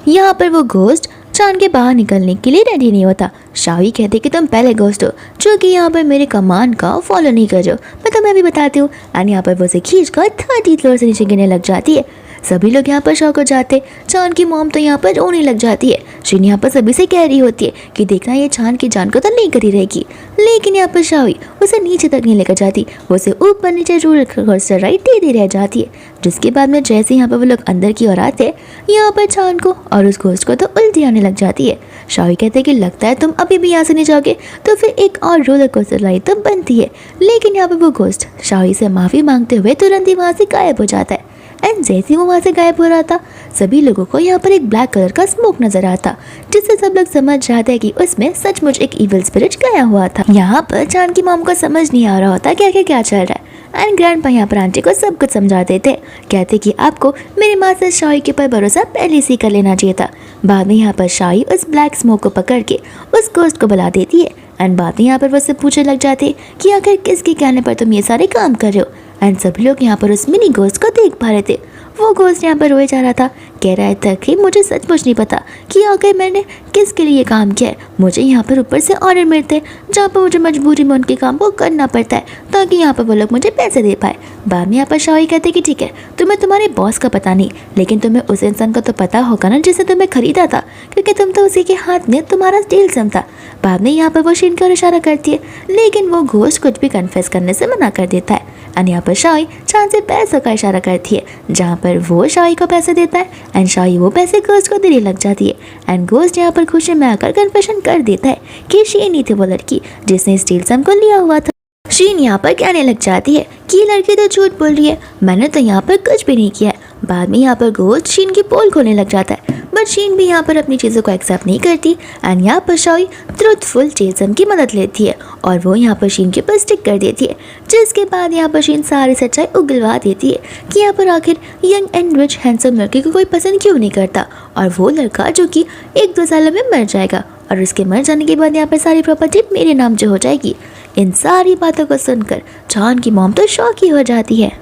यहाँ पर वो घोस्ट चान के बाहर निकलने के लिए रेडी नहीं होता। शाओई कहते कि तुम पहले घोस्ट हो जो कि यहाँ पर मेरे कमांड का फॉलो नहीं कर रहे हो, मैं तुम्हें भी बताती हूँ। एंड यहाँ पर वो उसे खींच कर 30 फ्लोर से नीचे गिरने लग जाती है। सभी लोग यहाँ पर शॉक हो जाते। चान की मॉम तो यहाँ पर रोने लग जाती है। शीन यहाँ पर सभी से कह रही होती है कि देखना ये चान की जान को तो नहीं करी रहेगी, लेकिन यहाँ पर शाओई उसे नीचे तक नहीं लेकर जाती, वो उसे ऊपर नीचे रोलर कोस्टर राइड दे रह जाती है। जिसके बाद में जैसे यहाँ पर वो लोग अंदर की ओर आते यहाँ पर चान को और उस घोस्ट को तो उल्टी आने लग जाती है। शाओई कहते हैं कि लगता है तुम अभी भी यहाँ से नहीं जाओगे, तो फिर एक और रोलर कोस्टर राइड तो बनती है। लेकिन यहाँ पर वो घोस्ट शाओई से माफ़ी मांगते हुए तुरंत ही वहाँ से गायब हो जाता है। एंड जैसे ही वो वहाँ से गायब हो रहा था, सभी लोगों को यहाँ पर एक ब्लैक कलर का स्मोक नजर आता, जिससे सब लोग समझ जाते हैं कि उसमें सचमुच एक इविल स्पिरिट गया हुआ था। यहाँ पर चान की मॉम को समझ नहीं आ रहा होता क्या चल रहा है। एंड ग्रैंडपा यहाँ पर आंटी को सब कुछ समझाते थे, कहते कि आपको मेरी माँ से शाओई के ऊपर भरोसा पहले से कर लेना चाहिए था। बाद में यहाँ पर शाओई उस ब्लैक स्मोक को पकड़ के उस घोस्ट को बुला देती है। एंड बाद में यहाँ पर वो उससे पूछने लग जाते कि आखिर किसके कहने पर तुम ये सारे काम कर रहे हो। एंड सभी लोग यहाँ पर उस मिनी घोस्ट को देख पा रहे थे। वो घोस्ट यहाँ पर रोए जा रहा था, कह रहा था कि मुझे सचमुच नहीं पता कि आखिर मैंने किसके लिए काम किया है। मुझे यहाँ पर ऊपर से ऑर्डर मिलते जहाँ पर मुझे मजबूरी में उनके काम को करना पड़ता है ताकि यहाँ पर वो लोग मुझे पैसे दे पाए। बाद में यहाँ पर शाओई कहते कि ठीक है, तुम्हें तुम्हारे बॉस का पता नहीं, लेकिन तुम्हें उस इंसान का तो पता होगा ना जिसे तुम्हें खरीदा था, क्योंकि तुम तो उसी के हाथ में तुम्हारा डील सम था। बाद में यहाँ पर वो शीन की ओर इशारा करती है, लेकिन वो घोस्ट कुछ भी कन्फेस करने से मना कर देता है। एंड यहाँ पर शाओई चान से पैसों का इशारा करती है, जहाँ पर वो शाओई को पैसे देता है एंड शाओई वो पैसे घोस्ट को देने लग जाती है। एंड घोस्ट यहाँ पर खुशी में आकर कन्फेशन कर देता है कि शीन ही थी वो लड़की जिसने स्टील सम को लिया हुआ था। शीन यहाँ पर कहने लग जाती है कि लड़की तो झूठ बोल रही है, मैंने तो यहाँ पर कुछ भी नहीं किया है। बाद में यहाँ पर घोस्ट शीन की पोल खोलने लग जाता है, बट शीन भी यहाँ पर अपनी चीज़ों को एक्सेप्ट नहीं करती। एंड यहाँ पर शाओई ट्रूथफुल जेसन की मदद लेती है और वो यहाँ पर शीन के ऊपर स्टिक कर देती है, जिसके बाद यहाँ पर शीन सारी सच्चाई उगलवा देती है कि यहाँ पर आखिर यंग एंड रिच हैंडसम लड़के को कोई पसंद क्यों नहीं करता, और वो लड़का जो कि 1-2 सालों में मर जाएगा और उसके मर जाने के बाद यहाँ पर सारी प्रॉपर्टी मेरे नाम जो हो जाएगी। इन सारी बातों को सुनकर चान की मॉम तो शॉक ही हो जाती है।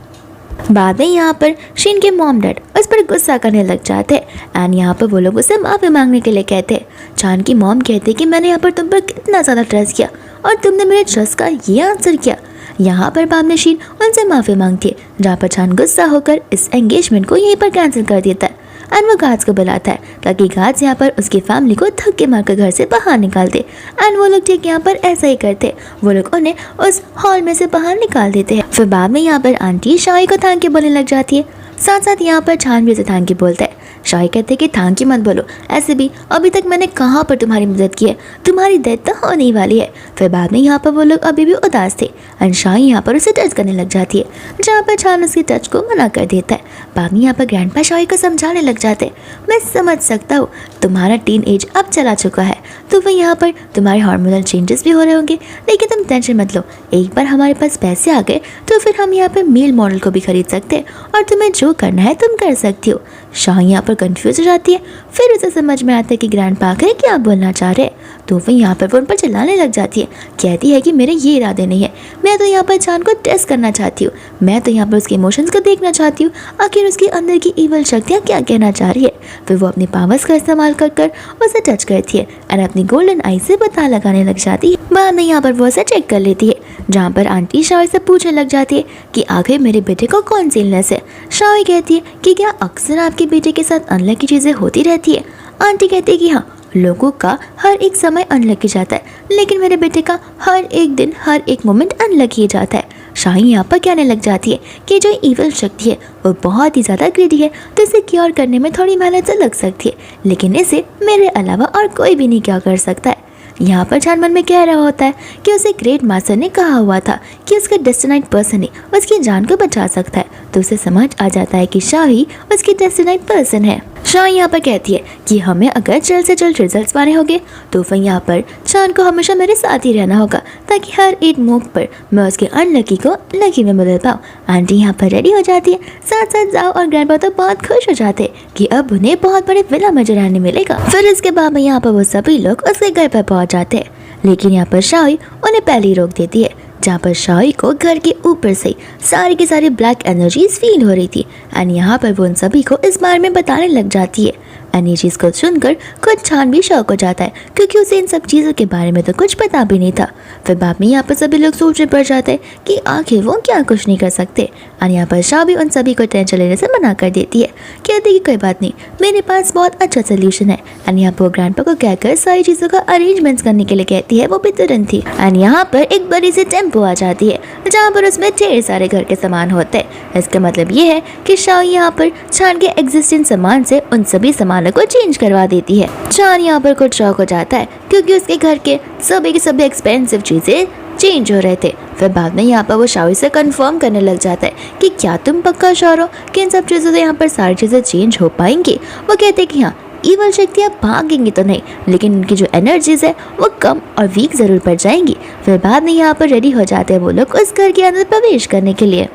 बाद में यहाँ पर शीन के मॉम डैड उस पर गुस्सा करने लग जाते हैं एंड यहाँ पर वो लोग उससे माफ़ी मांगने के लिए कहते हैं। चान की मॉम कहते कि मैंने यहाँ पर तुम पर कितना ज़्यादा ट्रस्ट किया और तुमने मेरे ट्रस्ट का ये आंसर किया। यहाँ पर बाद में शीन उनसे माफ़ी मांगती है, जहाँ पर चान गुस्सा होकर इस एंगेजमेंट को यहीं पर कैंसिल कर देता है एंड वो गार्ड्स को बुलाता है ताकि गार्ड्स यहाँ पर उसकी फैमिली को धक्के मारकर घर से बाहर निकाल दे। एंड वो लोग ठीक यहाँ पर ऐसा ही करते, वो लोग उन्हें उस हॉल में से बाहर निकाल देते हैं। फिर बाद में यहाँ पर आंटी शाओई को थैंक यू बोलने लग जाती है, साथ साथ यहाँ पर चान भी उसे थैंक यू बोलता है। शाओई कहते कि थैंक यू मत बोलो, ऐसे भी अभी तक मैंने कहाँ पर तुम्हारी मदद की है, तुम्हारी डेथ तो होने ही वाली है। फिर बाद में यहाँ पर वो लोग अभी भी उदास थे एंड शाओई यहाँ पर उसे टच करने लग जाती है, जहाँ पर चान उसके टच को मना कर देता है। बाद में यहाँ पर ग्रैंडपा शाओई को समझाने लग जाते हैं, मैं समझ सकता हूँ तुम्हारा टीन एज अब चला चुका है, तो फिर यहाँ पर तुम्हारे हार्मोनल चेंजेस भी हो रहे होंगे, लेकिन तुम टेंशन मत लो, एक बार हमारे पास पैसे आ गए तो फिर हम यहाँ पर मेल मॉडल को भी खरीद सकते हैं और तुम्हें जो करना है तुम कर सकती हो। शाओई यहाँ पर कंफ्यूज हो जाती है, फिर उसे समझ में आता है कि ग्रैंडपा आकर क्या बोलना चाह रहे हैं, तो वह यहाँ पर वो उन पर चिल्लाने लग जाती है, कहती है कि मेरे ये इरादे नहीं है, मैं तो यहाँ पर चान को टेस्ट करना चाहती हूँ, मैं तो यहाँ पर उसके इमोशंस को देखना चाहती हूँ, आखिर उसके अंदर की इवल शक्तियाँ क्या कहना चाह रही है। फिर वो अपने पावर्स का इस्तेमाल कर उसे टच करती है और अपनी गोल्डन आई से पता लगाने लग जाती है। बाद में यहाँ पर वो उसे चेक कर लेती है, जहाँ पर आंटी शाओई से पूछने लग जाती है कि आखिर मेरे बेटे को कौन सी इलनेस है। शाओई कहती है कि क्या अक्सर आपके बेटे के साथ अनलकी चीज़ें होती रहती है। आंटी कहती है कि हाँ, लोगों का हर एक समय अनलकी जाता है, लेकिन मेरे बेटे का हर एक दिन हर एक मोमेंट अनलकी जाता है। शाही यहाँ पर कहने लग जाती है कि जो ईवल शक्ति है वो बहुत ही ज़्यादा ग्रेडी है, तो इसे क्योर करने में थोड़ी मेहनत तो लग सकती है, लेकिन इसे मेरे अलावा और कोई भी नहीं क्या कर सकता है। यहाँ पर छान मन में कह रहा होता है कि उसे ग्रेट मास्टर ने कहा हुआ था कि उसका डेस्टिनाइड पर्सन ही उसकी जान को बचा सकता है, तो उसे समझ आ जाता है कि शाही उसकी डेस्टिनाइड पर्सन है। शाह यहाँ पर कहती है कि हमें अगर जल्द से जल्द रिजल्ट्स पाने होंगे तो फिर यहाँ पर चांद को हमेशा मेरे साथ ही रहना होगा, ताकि हर एक मूव पर मैं उसके अनलकी को लकी में बदल पाऊँ। आंटी यहाँ पर रेडी हो जाती है, साथ साथ जाओ और ग्रैंडपा तो बहुत खुश हो जाते हैं कि अब उन्हें बहुत बड़े विला में रहने मिलेगा। फिर इसके बाद में यहाँ पर वो सभी लोग उसके घर पर पहुँच जाते हैं, लेकिन यहाँ पर शाही उन्हें पहले ही रोक देती है, जहाँ पर शाही को घर के ऊपर से सारी की सारी ब्लैक एनर्जीज फील हो रही थी। एंड यहाँ पर वो उन सभी को इस बारे में बताने लग जाती है। एंड ये चीज़ को सुनकर खुद छान भी शौक हो जाता है, क्योंकि उसे इन सब चीज़ों के बारे में तो कुछ पता भी नहीं था। फिर बाद में यहाँ पर सभी लोग सोचने पड़ जाते हैं कि आखिर वो क्या कुछ नहीं कर सकते। एंड यहाँ पर शाह भी उन सभी को टेंशन लेने से मना कर देती है, कहती है कि कोई बात नहीं, मेरे पास बहुत अच्छा सोल्यूशन है। एंड यहाँ पर ग्रैंडपा को कहकर सारी चीज़ों का अरेंजमेंट्स करने के लिए कहती है, वो भी तुरंत ही। एंड यहाँ पर एक बड़ी सी टेम्पो आ जाती है, जहाँ पर उसमें ढेर सारे घर के सामान होते हैं। इसका मतलब ये है कि शाह यहाँ पर छान के एग्जिस्टिंग सामान से उन सभी सामानों को चेंज करवा देती है। छान यहाँ पर कुछ शौक हो जाता है, क्योंकि उसके घर के सभी एक्सपेंसिव चीजें चेंज हो रहे थे। फिर बाद में यहाँ पर वो शाही से कंफर्म करने लग जाता है कि क्या तुम पक्का श्योर हो कि इन सब चीज़ों से यहाँ पर सारी चीज़ें चेंज हो पाएंगी। वो कहते हैं कि हाँ, ईवल शक्तियाँ भागेंगी तो नहीं, लेकिन उनकी जो एनर्जीज है वो कम और वीक ज़रूर पड़ जाएंगी। फिर बाद में यहाँ पर रेडी हो जाते हैं वो लोग उस घर के अंदर प्रवेश करने के लिए।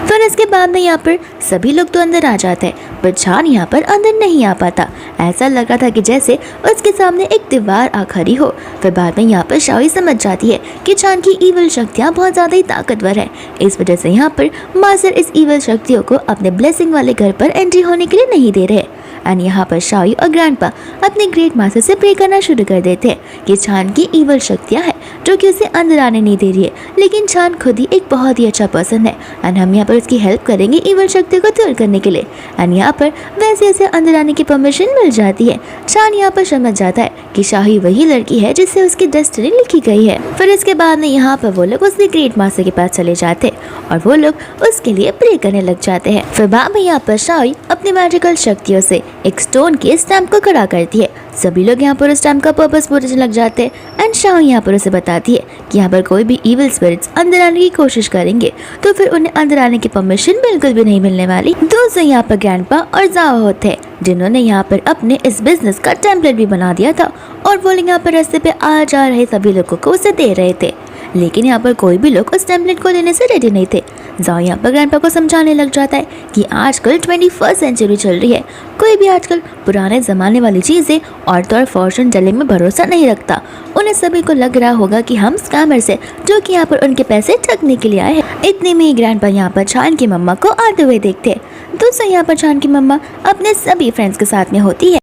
फिर इसके बाद में यहाँ पर सभी लोग तो अंदर आ जाते हैं, पर छान यहाँ पर अंदर नहीं आ पाता। ऐसा लग रहा था कि जैसे उसके सामने एक दीवार आ खड़ी हो। फिर बाद में यहाँ पर शाही समझ जाती है कि छान की ईवल शक्तियाँ बहुत ज़्यादा ही ताकतवर है, इस वजह से यहाँ पर मास्टर इस ईवल शक्तियों को अपने ब्लेसिंग वाले घर पर एंट्री होने के लिए नहीं दे रहे। एंड यहाँ पर शाही और ग्रैंडपा अपने ग्रेट मास्टर से प्रे करना शुरू कर देते हैं कि छान की ईवल शक्तियाँ हैं जो कि उसे अंदर आने नहीं दे रही है, लेकिन छान खुद ही एक बहुत ही अच्छा पर्सन है एंड हम यहाँ पर उसकी हेल्प करेंगे ईवल शक्तियों को दूर करने के लिए। एंड यहाँ पर वैसे ऐसे अंदर आने की परमिशन मिल जाती है। छान यहाँ पर समझ जाता है कि शाही वही लड़की है जिससे उसकी डेस्टिनी लिखी गई है। फिर इसके बाद में यहाँ पर वो लोग उसके ग्रेट मास्टर के पास चले जाते हैं और वो लोग उसके लिए प्रे करने लग जाते हैं। फिर बाद में यहाँ पर शाही अपनी मैजिकल शक्तियों से एक स्टोन के स्टैम्प को खड़ा करती है। सभी लोग यहाँ पर उस स्टैम्प का पर्पस पूछने लग जाते हैं एंड शाह यहाँ पर उसे बताती है कि यहाँ पर कोई भी इविल स्पिरिट्स अंदर आने की कोशिश करेंगे तो फिर उन्हें अंदर आने की परमिशन बिल्कुल भी नहीं मिलने वाली। दोस्तों यहाँ पर ग्रैंडपा और जाओ होते हैं, जिन्होंने यहाँ पर अपने इस बिजनेस का टेम्पलेट भी बना दिया था और वो लोग यहाँ पर रास्ते पे आ जा रहे सभी लोगों को उसे दे रहे थे, लेकिन यहाँ पर कोई भी लोग उस टेम्पलेट को लेने से रेडी नहीं थे। जाओ यहाँ पर ग्रैंडपा को समझाने लग जाता है कि आजकल 21st सेंचुरी चल रही है, कोई भी आजकल पुराने ज़माने वाली चीज़ें औरतों और फॉर्चून टेलिंग में भरोसा नहीं रखता। उन्हें सभी को लग रहा होगा कि हम स्कैमर से जो कि यहाँ पर उनके पैसे ठगने के लिए आए हैं। इतने में ही ग्रैंडपा यहाँ पर छान की मम्मा को आते हुए देखते हैं। दोस्तों यहाँ पर छान की मम्मा अपने सभी फ्रेंड्स के साथ में होती है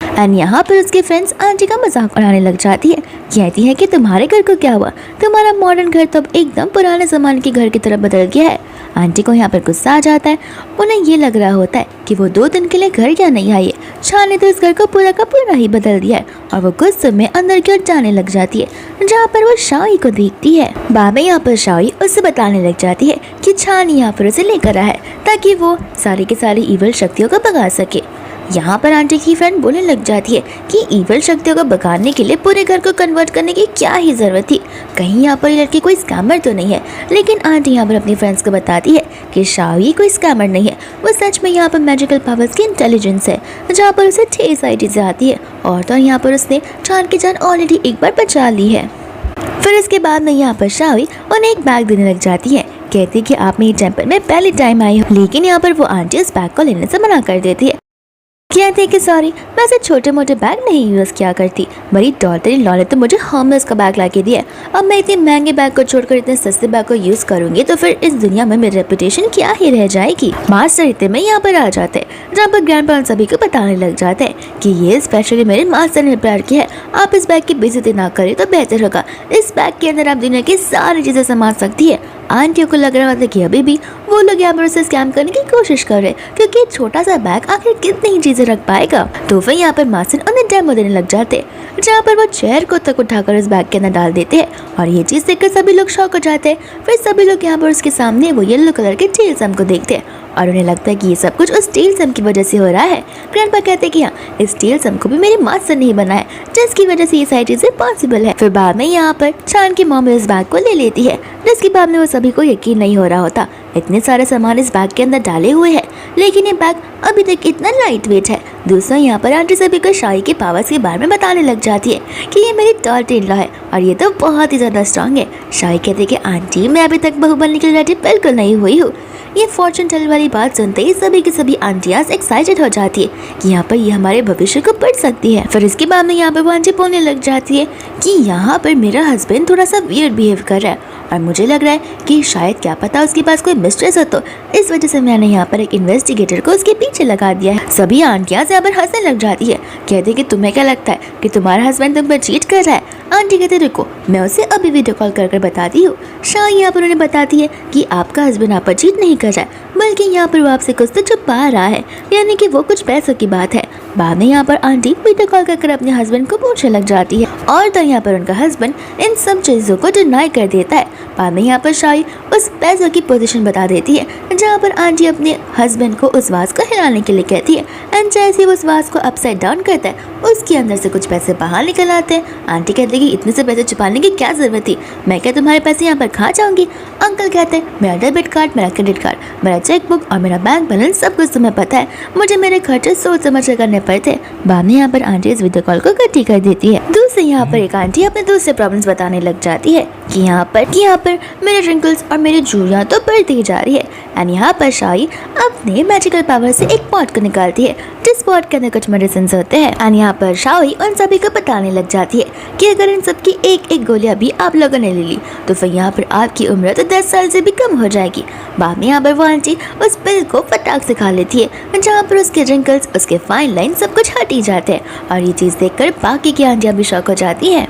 एंड यहाँ पर उसके फ्रेंड्स आंटी का मजाक उड़ाने लग जाती है, कहती है कि तुम्हारे घर को क्या हुआ, तुम्हारा मॉडर्न घर तो अब एकदम पुराने ज़माने के घर की तरफ बदल गया है। आंटी को यहाँ पर गुस्सा आ जाता है। उन्हें ये लग रहा होता है कि वो 2 दिन के लिए घर क्या नहीं आई है, छान ने तो इस घर को पूरा का पूरा ही बदल दिया है और वो गुस्से में अंदर की ओर जाने लग जाती है, जहाँ पर वो शाही को देखती है। बाबा यहाँ पर शाही उससे बताने लग जाती है कि छान यहाँ पर उसे लेकर आया है ताकि वो सारी की सारी ईवल शक्तियों को भगा सके। यहाँ पर आंटी की फ्रेंड बोलने लग जाती है कि ईवल शक्तियों को भगाने के लिए पूरे घर को कन्वर्ट करने की क्या ही ज़रूरत थी, कहीं यहाँ पर लड़की कोई स्कैमर तो नहीं है। लेकिन आंटी यहाँ पर अपनी फ्रेंड्स को बताती है कि शाही कोई स्कैमर नहीं है, वो सच में यहाँ पर मैजिकल पावर्स की इंटेलिजेंस है, जहाँ पर उसे ढेर सारी चीज़ें आती है और तो यहाँ पर उसने छान की जान ऑलरेडी एक बार बचा ली है। फिर इसके बाद में यहाँ पर शाही उन्हें एक बैग देने लग जाती है, कहती कि आप मेरे टेम्पल में पहले टाइम आई हो, लेकिन यहाँ पर वो आंटी उस बैग को लेने से मना कर देती है, कहते हैं कि सॉरी मैं ऐसे छोटे मोटे बैग नहीं यूज़ किया करती, मेरी डॉटर इन लॉ ने तो मुझे हॉर्मलेस का बैग ला के दिया, अब मैं इतने महंगे बैग को छोड़कर इतने सस्ते बैग को यूज़ करूंगी तो फिर इस दुनिया में मेरी रेपुटेशन क्या ही रह जाएगी। मास्टर इतने में यहाँ पर आ जाते हैं, जहाँ पर ग्रैंडपा सभी को बताने लग जाते हैं कि ये स्पेशली मेरे मास्टर ने प्यार किया है, आप इस बैग की बेइज्जती ना करें तो बेहतर होगा, इस बैग के अंदर आप दुनिया की सारी चीज़ें संभाल सकती है। आंटियों को लग रहा था कि अभी भी वो लोग यहाँ पर उसे स्कैम करने की कोशिश कर रहे हैं, क्योंकि छोटा सा बैग आखिर कितनी ही चीजें रख पाएगा। तो फिर यहाँ पर मास्टर उन्हें डेमो देने लग जाते, जहाँ पर वो चेयर को तक उठाकर उस बैग के अंदर डाल देते हैं और ये चीज़ देखकर सभी लोग शॉक हो जाते हैं। फिर सभी लोग यहाँ पर उसके सामने वो येलो कलर के टेल सम को देखते हैं और उन्हें लगता है कि ये सब कुछ उस टेल सम की वजह से हो रहा है। ग्रैंडपा कहते हैं कि हाँ, इस टेल सम को भी मेरी मास्टर ने ही बनाया, जिसकी वजह से ये सारी चीजें पॉसिबल है। फिर बाद में यहाँ पर चान की मॉम इस बैग को ले लेती है, जिसके बाद में वो सभी को यकीन नहीं हो रहा होता। इतने सारे सामान इस बैग के अंदर डाले हुए हैं, लेकिन ये बैग अभी तक इतना लाइट वेट है। दूसरा यहाँ पर आंटी सभी को शाही के पावर्स के बारे में बताने लग जाती है कि ये मेरी डॉटर इन लॉ है और ये तो बहुत ही ज़्यादा स्ट्रांग है। शाही कहते हैं कि आंटी, मैं अभी तक बहू बनने के लिए रेडी बिल्कुल नहीं हुई हूँ। ये फॉर्चून टेलर वाली बात सुनते ही सभी की सभी आंटियाँ एक्साइटेड हो जाती है कि यहाँ पर ये हमारे भविष्य को पढ़ सकती है। फिर इसके बाद में यहाँ पर वो आंटी बोलने लग जाती है कि यहाँ पर मेरा हस्बैंड थोड़ा सा वियर्ड बिहेव कर रहा है और मुझे लग रहा है कि शायद क्या पता उसके पास कोई मिस्ट्रेस हो, तो इस वजह से मैंने यहाँ पर एक इन्वेस्टिगेटर को उसके पीछे लगा दिया है। सभी आंटियाँ यहाँ पर हंसने लग जाती है, कहते कि तुम्हें क्या लगता है कि तुम्हारा हस्बैंड तुम पर चीट कर रहा है। आंटी कहते रुको, मैं उसे अभी वीडियो कॉल कर बताती हूँ। शाही यहाँ पर उन्हें बताती है कि आपका हस्बैंड आप पर चीट नहीं कर रहा है, बल्कि यहाँ पर वो आपसे कुछ तो छुपा रहा है, यानी कि वो कुछ पैसों की बात है। बाद में यहाँ पर आंटी वीडियो कॉल कर अपने हस्बैंड को पूछने लग जाती है और तो यहाँ पर उनका हस्बैंड इन सब चीज़ों को डिनाई कर देता है। बाद में यहाँ पर शाही उस पैसों की पोजीशन बता देती है, जहाँ पर आंटी अपने हस्बैंड को उस वास को हिलाने के लिए कहती है एंड जैसे वो उस वास को अपसाइड डाउन करता है, उसके अंदर से कुछ पैसे बाहर निकल आते हैं। आंटी कहते हैं कि इतने से पैसे छुपाने की क्या जरूरत थी, मैं क्या तुम्हारे पैसे यहाँ पर खा जाऊंगी। अंकल कहते हैं मेरा डेबिट कार्ड, मेरा क्रेडिट कार्ड, मेरा चेकबुक और मेरा बैंक बैलेंस सब कुछ तुम्हें पता है, मुझे मेरे खर्चे सोच समझ कर करने पड़ते। बाद में यहाँ पर आंटी इस वीडियो कॉल को कटी कर देती है। दूसरे यहाँ पर एक आंटी अपने दूसरे प्रॉब्लम्स बताने लग जाती है कि यहाँ पर मेरे रिंकल्स और मेरी झुर्रियाँ तो बढ़ती जा रही है। एंड यहाँ पर शाही अपने मैजिकल पावर से एक पॉट को निकालती है, जिस पॉट के अंदर कुछ मेडिसिन होते हैं। एंड यहाँ पर शाही उन सभी को बताने लग जाती है कि अगर इन सब की एक एक गोलियां भी आप लोगों ने ले ली तो फिर यहाँ पर आपकी उम्र तो 10 साल से भी कम हो जाएगी। बाद में यहाँ पर वो आंटी उस पिल को फटाक से खा लेती है, जहाँ पर उसके रिंकल्स, उसके फाइन लाइन सब कुछ हट ही जाते हैं। और ये चीज़ देखकर बाकी की आंटियाँ भी शॉक हो जाती हैं।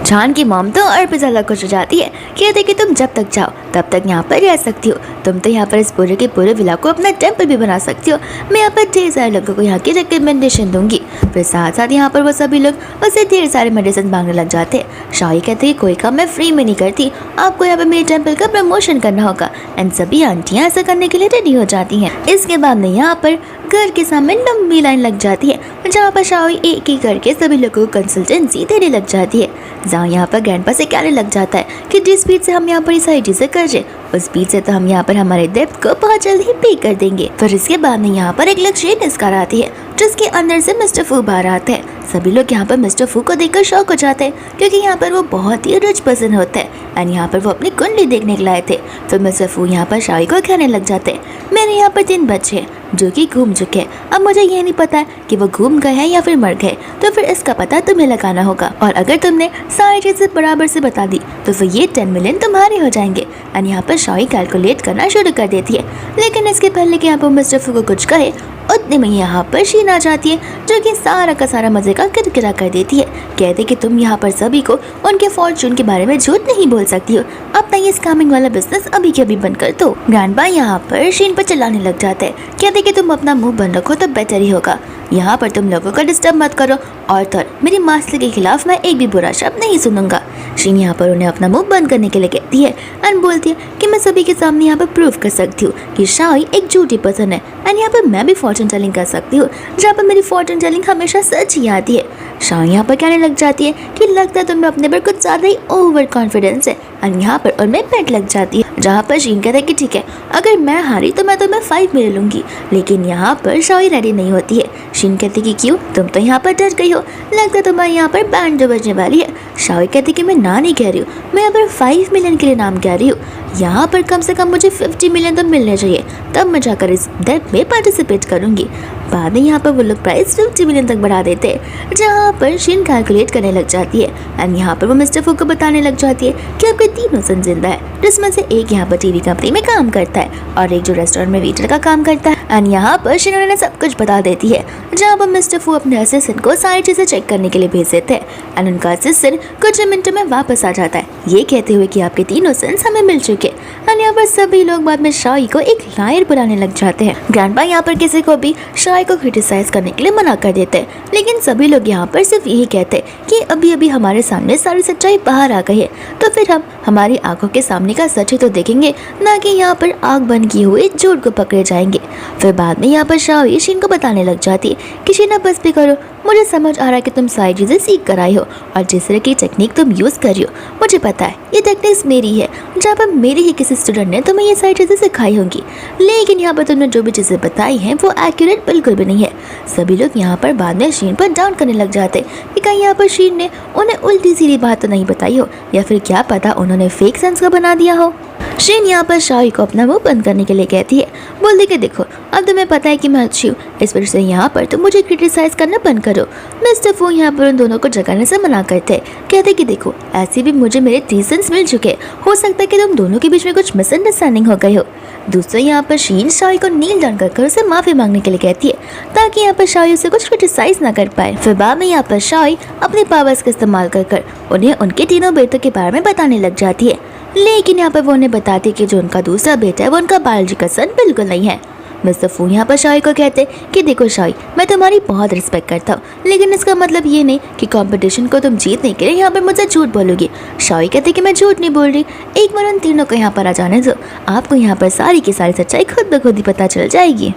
चान की मॉम तो और भी ज़्यादा खुश हो जाती है, कहते कि तुम जब तक चाहो तब तक यहाँ पर रह सकती हो, तुम तो यहाँ पर इस पूरे के पूरे विला को अपना टेम्पल भी बना सकती हो। मैं यहाँ पर ढेर सारे लोगों को यहाँ की रिकमेंडेशन दूंगी। फिर साथ साथ यहाँ पर वो सभी लोग उसे ढेर सारे मेडिसिन मांगने लग जाते हैं। शाही कहते हैं कोई काम मैं फ्री में नहीं करती, आपको यहाँ पर मेरे टेम्पल का प्रमोशन करना होगा। एंड सभी आंटियाँ ऐसा करने के लिए रेडी हो जाती हैं। इसके बाद में यहाँ पर घर के सामने लंबी लाइन लग जाती है, जहाँ पर शाही एक एक करके सभी लोगों को कंसल्टेंसी देने लग जाती है। जहाँ यहाँ पर ग्रैंडपा से कहने लग जाता है कि जिस स्पीड से हम यहाँ पर ये सारी चीजें कर रहे उस स्पीड से तो हम यहाँ पर हमारे डेब्ट को बहुत जल्द ही पे कर देंगे। फिर इसके बाद में यहाँ पर एक लग्जरियस कार आती है, जिसके अंदर से मिस्टर फू बाहर आते हैं। सभी लोग यहाँ पर मिस्टर फू को देखकर शॉक हो जाते हैं, क्योंकि यहाँ पर वो बहुत ही रिच पर्सन होते हैं एंड यहाँ पर वो अपनी कुंडली देखने के लाए थे। फिर मिस्टर फू यहाँ पर शाही को कहने लग जाते हैं मेरे यहाँ पर 3 बच्चे हैं जो कि घूम चुके हैं, अब मुझे ये नहीं पता कि वो घूम गए हैं या फिर मर गए, तो फिर इसका पता तुम्हें लगाना होगा और अगर तुमने सारी चीज़ें बराबर से बता दी तो फिर ये 10 मिलियन तुम्हारे हो जाएंगे। एंड यहाँ पर शाही कैलकुलेट करना शुरू कर देती है, लेकिन इसके पहले कि यहाँ पर मिस्टर फू को कुछ कहे उतने में यहाँ पर शीन आ जाती है, जो कि सारा का सारा मजे का किरकिरा कर देती है। कहते कि तुम यहाँ पर सभी को उनके फॉर्चून के बारे में झूठ नहीं बोल सकती हो, अपना ये स्कैमिंग वाला बिजनेस अभी के अभी बंद कर दो। ग्रैंडपा यहाँ पर शीन पर चिल्लाने लग जाते हैं, कहते कि तुम अपना मुंह बंद रखो तो बेटर ही होगा, यहाँ पर तुम लोगों को डिस्टर्ब मत करो और मेरी मास्टर के खिलाफ मैं एक भी बुरा शब्द नहीं सुनूंगा। शीन यहाँ पर उन्हें अपना मुंह बंद करने के लिए कहती है एंड बोलती है कि मैं सभी के सामने यहाँ पर प्रूव कर सकती हूँ कि शाही एक झूठी पर्सन है एंड यहाँ पर मैं भी फॉर्चून टेलिंग कर सकती हूँ, जहाँ पर मेरी फॉर्चून टेलिंग हमेशा सच ही आती है। शाही यहाँ पर कहने लग जाती है कि लगता है तुम्हें अपने पर कुछ ज़्यादा ही ओवर कॉन्फिडेंस है एंड यहाँ पर उनमें पेट लग जाती है, जहाँ पर शीन कहता है कि ठीक है अगर मैं हारी तो मैं तुम्हें 5 मिलियन लूंगी, लेकिन यहाँ पर शाही रेडी नहीं होती है। शीन कहती कि क्यों, तुम तो यहाँ पर डर गई हो, लगता है तुम्हारे यहाँ पर बैंड बजने वाली है। शाही कहती कि मैं ना नहीं कह रही हूँ, मैं यहाँ पर 5 मिलियन के लिए नाम कह रही हूँ, यहाँ पर कम से कम मुझे 50 मिलियन तो मिलने चाहिए, तब मैं जाकर इस डेट में पार्टिसिपेट करूँगी। बाद में यहाँ पर वो लोग प्राइस 50 मिलियन तक बढ़ा देते हैं, जहाँ पर शीन कैलकुलेट करने लग जाती है एंड यहाँ पर वो मिस्टर फू को बताने लग जाती है कि आपके 3 सन जिंदा है, जिसमें से एक यहाँ पर टीवी कंपनी में काम करता है और एक जो रेस्टोरेंट में वेटर का काम करता है एंड यहाँ पर शीन उन्हें सब कुछ बता देती है, जहाँ पर मिस्टर फू अपने असिस्टेंट को सारी चीज़ें चेक करने के लिए भेज देते हैं एंड उनका असिस्टेंट कुछ ही मिनटों में वापस आ जाता है, ये कहते हुए कि आपके तीनों सन्स हमें मिल चुके। एंड यहाँ पर सभी लोग बाद में शाई को एक लायर बुलाने लग जाते हैं। ग्रैंडपा यहाँ पर किसी को भी शाई को क्रिटिसाइज करने के लिए मना कर देते हैं, लेकिन सभी लोग यहाँ पर सिर्फ यही कहते हैं कि अभी अभी हमारे सामने सारी सच्चाई बाहर आ गई है, तो फिर हम हमारी आंखों के सामने का सच ही तो देखेंगे, ना कि यहाँ पर आग बंद किए हुए झूठ को पकड़े जाएंगे। फिर बाद में यहाँ पर शाई शीन को बताने लग जाती है कि शीना बस भी करो, मुझे समझ आ रहा है कि तुम सारी चीज़ें सीख कर आई हो और जिस तरह की टेक्निक तुम यूज़ कर रही हो मुझे पता है ये टेक्निक्स मेरी है, जहाँ पर मेरे ही किसी स्टूडेंट ने तुम्हें ये सारी चीज़ें सिखाई होंगी, लेकिन यहाँ पर तुमने जो भी चीज़ें बताई हैं वो एक्यूरेट बिल्कुल भी नहीं है। सभी लोग यहाँ पर बाद में शीन पर डाउन करने लग जाते कि कहीं यहाँ पर शीन ने उन्हें उल्टी सीधी बात तो नहीं बताई हो, या फिर क्या पता उन्होंने फेक सेंस का बना दिया हो। शीन यहाँ पर शाई को अपना मुंह बंद करने के लिए कहती है, बोलती कि देखो अब तुम्हें पता है कि मैं अच्छी हूँ, इस वजह से यहाँ पर तुम मुझे क्रिटिसाइज करना बंद करो। मिस्टर फू यहाँ पर उन दोनों को जगाने से मना करते हैं, कहते कि देखो ऐसे भी मुझे मेरे 3 सेंस मिल चुके, हो सकता है कि तुम दोनों के बीच में कुछ मिसअंडरस्टैंडिंग हो गई हो। दूसरों यहाँ पर शीन शाई को नील डाउन कर उसे माफ़ी मांगने के लिए कहती है, ताकि यहाँ पर शाई उसे कुछ क्रिटिसाइज ना कर पाए। फिर बाद में यहाँ पर शाई अपने पावर्स का इस्तेमाल कर उन्हें उनके तीनों बेटों के बारे में बताने लग जाती है, लेकिन यहाँ पर वो उन्हें बताती है कि जो उनका दूसरा बेटा है वो उनका बायोलॉजिकल सन बिल्कुल नहीं है। मिस्टर फू यहाँ पर शाई को कहते कि देखो शाई, मैं तुम्हारी बहुत रिस्पेक्ट करता हूँ, लेकिन इसका मतलब ये नहीं कि कंपटीशन को तुम जीतने के लिए यहाँ पर मुझसे झूठ बोलोगी। शाई कहते कि मैं झूठ नहीं बोल रही, एक बार उन तीनों को यहाँ पर आ जाने दो, आपको यहाँ पर सारी की सारी सच्चाई खुद ब खुद ही पता चल जाएगी।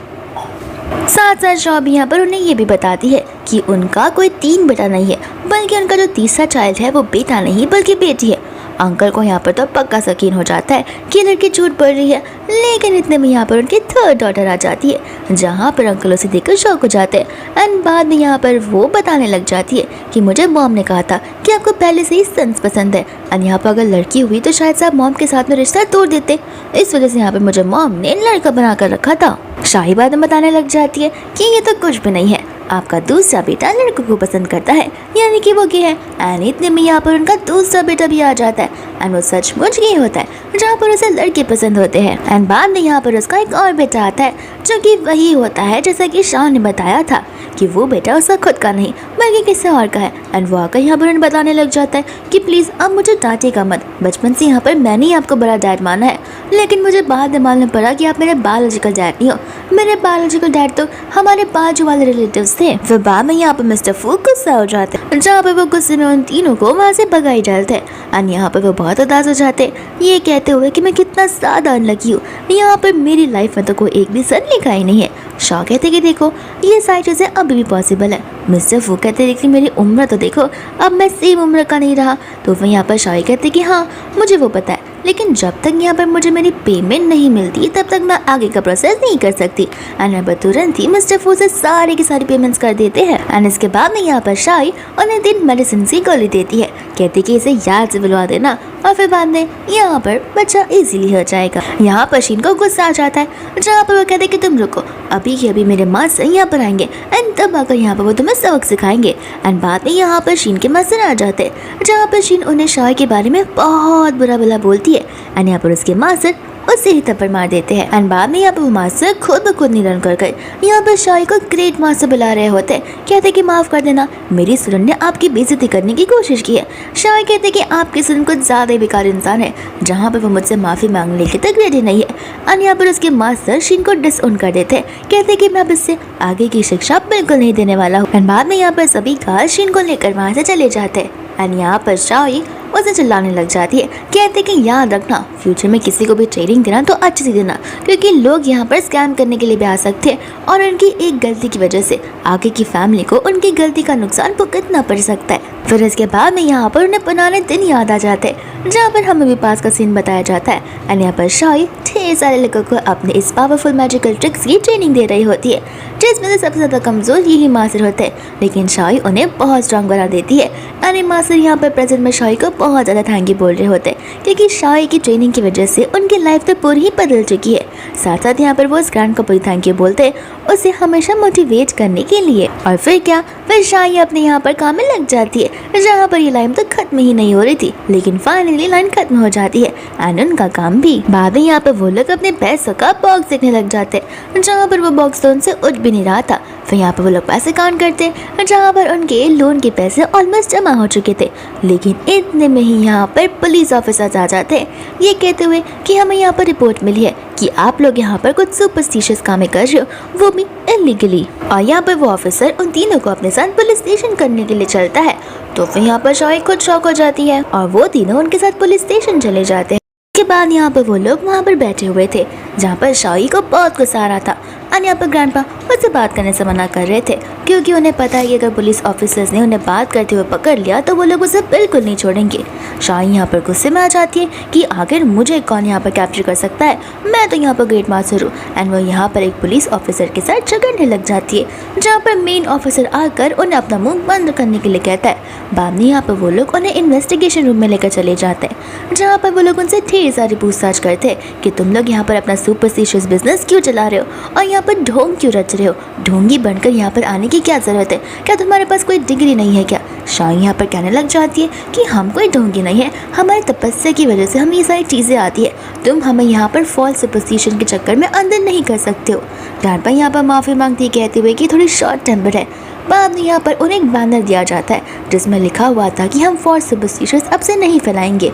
साथ साथ शॉप यहाँ पर उन्हें ये भी बताती है कि उनका कोई 3 बेटा नहीं है, बल्कि उनका जो तीसरा चाइल्ड है वो बेटा नहीं बल्कि बेटी है। अंकल को यहाँ पर तो पक्का यकीन हो जाता है कि लड़की झूठ बोल रही है, लेकिन इतने में यहाँ पर उनकी 3rd डॉटर आ जाती है, जहाँ पर अंकल उसे देखकर शौक हो जाते हैं। एंड बाद में यहाँ पर वो बताने लग जाती है कि मुझे मॉम ने कहा था कि आपको पहले से ही सन्स पसंद है, एंड यहाँ पर अगर लड़की हुई तो शायद से आप मॉम के साथ में रिश्ता तोड़ देते, इस वजह से यहाँ पर मुझे मॉम ने लड़का बना कर रखा था। शाही बाद में बताने लग जाती है कि ये तो कुछ भी नहीं है, आपका दूसरा बेटा लड़कों को पसंद करता है, यानी कि वो गे है। एंड इतने में यहाँ पर उनका दूसरा बेटा भी आ जाता है, एंड वो सचमुच गे होता है, जहाँ पर उसे लड़के पसंद होते हैं। एंड बाद में यहाँ पर उसका एक और बेटा आता है, जो कि वही होता है जैसा कि शाह ने बताया था कि वो बेटा उसका खुद का नहीं बल्कि किसी और का है। एंड वो आकर यहाँ पर उन्हें बताने लग जाता है कि प्लीज़ अब मुझे डांटेगा मत, बचपन से यहाँ पर मैंने ही आपको बड़ा डैड माना है, लेकिन मुझे बाद में मालूम पड़ा कि आप मेरे बायोलॉजिकल डैड नहीं हो, मेरे बायोलॉजिकल डैड तो हमारे बाजू वाले रिलेटिव्स थे। फिर बाद में यहाँ पर मिस्टर फू गुस्सा हो जाते हैं, जहाँ पर वो गुस्से में उन तीनों को वहाँ से भगाई डालते हैं। एंड यहाँ पर वो बहुत उदास हो जाते हैं, ये कहते हुए कि मैं कितना ज़्यादा अनलकी हूँ, यहाँ पर मेरी लाइफ में तो कोई एक भी सन लिखा ही नहीं है। शॉ कहते कि देखो ये सारी चीज़ें अभी भी पॉसिबल है। मिस्टर फू कहते लेकिन मेरी उम्र तो देखो, अब मैं सेम उम्र का नहीं रहा। तो फिर यहाँ पर शाही कहते कि हाँ मुझे वो पता है, लेकिन जब तक यहाँ पर मुझे मेरी पेमेंट नहीं मिलती तब तक मैं आगे का प्रोसेस नहीं कर सकती। एंड अब तुरंत ही मिस्टर फू से सारी की सारी पेमेंट्स कर देते हैं। एंड इसके बाद में यहाँ पर शाही उन्हें 3 मेडिसिन की गोली देती है, कहती कि इसे याद से बुलवा देना और फिर बाद में यहाँ पर बच्चा इजीली हो जाएगा। यहाँ पर शीन को गुस्सा आ जाता है, जहाँ पर वो कहते कि तुम रुको, अभी की अभी मेरे मास्टर यहाँ पर आएंगे एंड तब आकर यहाँ पर वो तुम्हें सबक सिखाएंगे। एंड बाद में यहाँ पर शीन के मास्टर आ जाते हैं, जहाँ पर शीन उन्हें शाही के बारे में बहुत बुरा भला बोलती है। एंड यहाँ पर उसके मास्टर उसे ही थप्पड़ मार देते हैं। एंड बाद में यहाँ पर वो मास्टर खुद ब खुद निधन कर गए। यहाँ पर शाही को ग्रेट मास्टर बुला रहे होते हैं, कहते कि माफ़ कर देना, मेरी स्टूडेंट ने आपकी बेइज्जती करने की कोशिश की है। शाही कहते कि आपकी स्टूडेंट कुछ ज़्यादा ही बेकार इंसान है, जहाँ पर वो मुझसे माफ़ी मांगने की तक रेडी नहीं है। एंड यहाँ पर उसके मास्टर शीन को डिसऑन कर देते हैं, कहते कि मैं अब इससे आगे की शिक्षा बिल्कुल नहीं देने वाला हूँ। एंड बाद में यहाँ पर सभी गार्ड शीन को लेकर वहाँ से चले जाते हैं। एंड यहाँ पर शाही उसे चिल्लाने लग जाती है, कहते कि याद रखना फ्यूचर में किसी को भी ट्रेनिंग देना तो अच्छे से देना, क्योंकि लोग यहाँ पर स्कैम करने के लिए भी आ सकते हैं और उनकी एक गलती की वजह से आगे की फैमिली को उनकी गलती का नुकसान भुगतना पड़ सकता है। फिर इसके बाद में यहाँ पर उन्हें पुराने दिन याद आ जाते हैं, जहाँ पर हमें भी पास का सीन बताया जाता है। एंड यहाँ पर शाही ढेर सारे लोगों को अपने इस पावरफुल मैजिकल ट्रिक्स की ट्रेनिंग दे रही होती है, जिसमें से सबसे ज़्यादा कमज़ोर यही मास्टर होते हैं, लेकिन शाही उन्हें बहुत स्ट्रांग बना देती है। एंड मास्टर यहाँ पर प्रेजेंट में शाही को बहुत ज़्यादा थैंक यू बोल रहे होते हैं, क्योंकि शाही की ट्रेनिंग की वजह से उनकी लाइफ तो पूरी ही बदल चुकी है। साथ साथ यहाँ पर वो उस ग्रैंड को भी थैंक यू बोलते हैं, उसे हमेशा मोटिवेट करने के लिए। और फिर क्या, फिर शाही अपने यहाँ पर काम में लग जाती है, जहाँ पर ये लाइन तो खत्म ही नहीं हो रही थी, लेकिन फाइनली लाइन खत्म हो जाती है एंड उनका काम भी। बाद में यहाँ पर वो लोग अपने पैसों का बॉक्स देखने लग जाते हैं, जहाँ पर वो बॉक्स तो उनसे उठ भी नहीं रहा था। फिर यहाँ पर वो लोग पैसे काउंट करते हैं, जहाँ पर उनके लोन के पैसे ऑलमोस्ट जमा हो चुके थे। लेकिन इतने में ही यहाँ पर पुलिस ऑफिसर्स आ जाते हैं, ये कहते हुए कि हमें यहाँ पर रिपोर्ट मिली है कि आप लोग यहाँ पर कुछ सुपरस्टिशियस कामें कर रहे हो, वो भी इलीगली। और यहाँ पर वो ऑफिसर उन तीनों को अपने साथ पुलिस स्टेशन करने के लिए चलता है। तो फिर यहाँ पर शाही खुद शॉक हो जाती है और वो तीनों उनके साथ पुलिस स्टेशन चले जाते हैं। के बाद यहाँ पर वो लोग वहाँ पर बैठे हुए थे, जहाँ पर शाही को बहुत गुस्सा आ रहा था और यहाँ पर ग्रैंडपा उससे बात करने से मना कर रहे थे, क्योंकि उन्हें पता है कि अगर पुलिस ऑफिसर्स ने उन्हें बात करते हुए पकड़ लिया तो वो लोग उसे बिल्कुल नहीं छोड़ेंगे। शाही यहाँ पर गुस्से में आ जाती है कि आखिर मुझे कौन यहाँ पर कैप्चर कर सकता है, मैं तो यहाँ पर ग्रेट मास्टर हूँ। एंड वो यहाँ पर एक पुलिस ऑफिसर के साथ झगड़ने लग जाती है, जहाँ पर मेन ऑफिसर आकर उन्हें अपना मुंह बंद करने के लिए कहता है। बाद में यहाँ पर वो लोग उन्हें इन्वेस्टिगेशन रूम में लेकर चले जाते हैं, जहाँ पर वो लोग उनसे ढेर सारी पूछताछ करते हैं कि तुम लोग यहाँ पर अपना सुपरस्टिशियस बिजनेस क्यों चला रहे हो और यहाँ पर ढोंग क्यों रच रहे हो, ढोंगी बनकर यहाँ पर आने की क्या ज़रूरत है, क्या तुम्हारे पास कोई डिग्री नहीं है क्या। शाही यहाँ पर कहने लग जाती है कि हम कोई ढोंगी नहीं है, हमारी तपस्या की वजह से हमें ये सारी चीज़ें आती है, तुम हमें यहाँ पर फॉल्स सुपरस्टिशन के चक्कर में अंदर नहीं कर सकते हो। ग्रैंडपा यहाँ पर माफ़ी मांगती कहते हुए कि थोड़ी शॉर्ट टेम्पर है। बाद में यहाँ पर उन्हें एक बैनर दिया जाता है जिसमें लिखा हुआ था कि हम फॉल्स सुपरस्टिशंस अब से नहीं फैलाएंगे,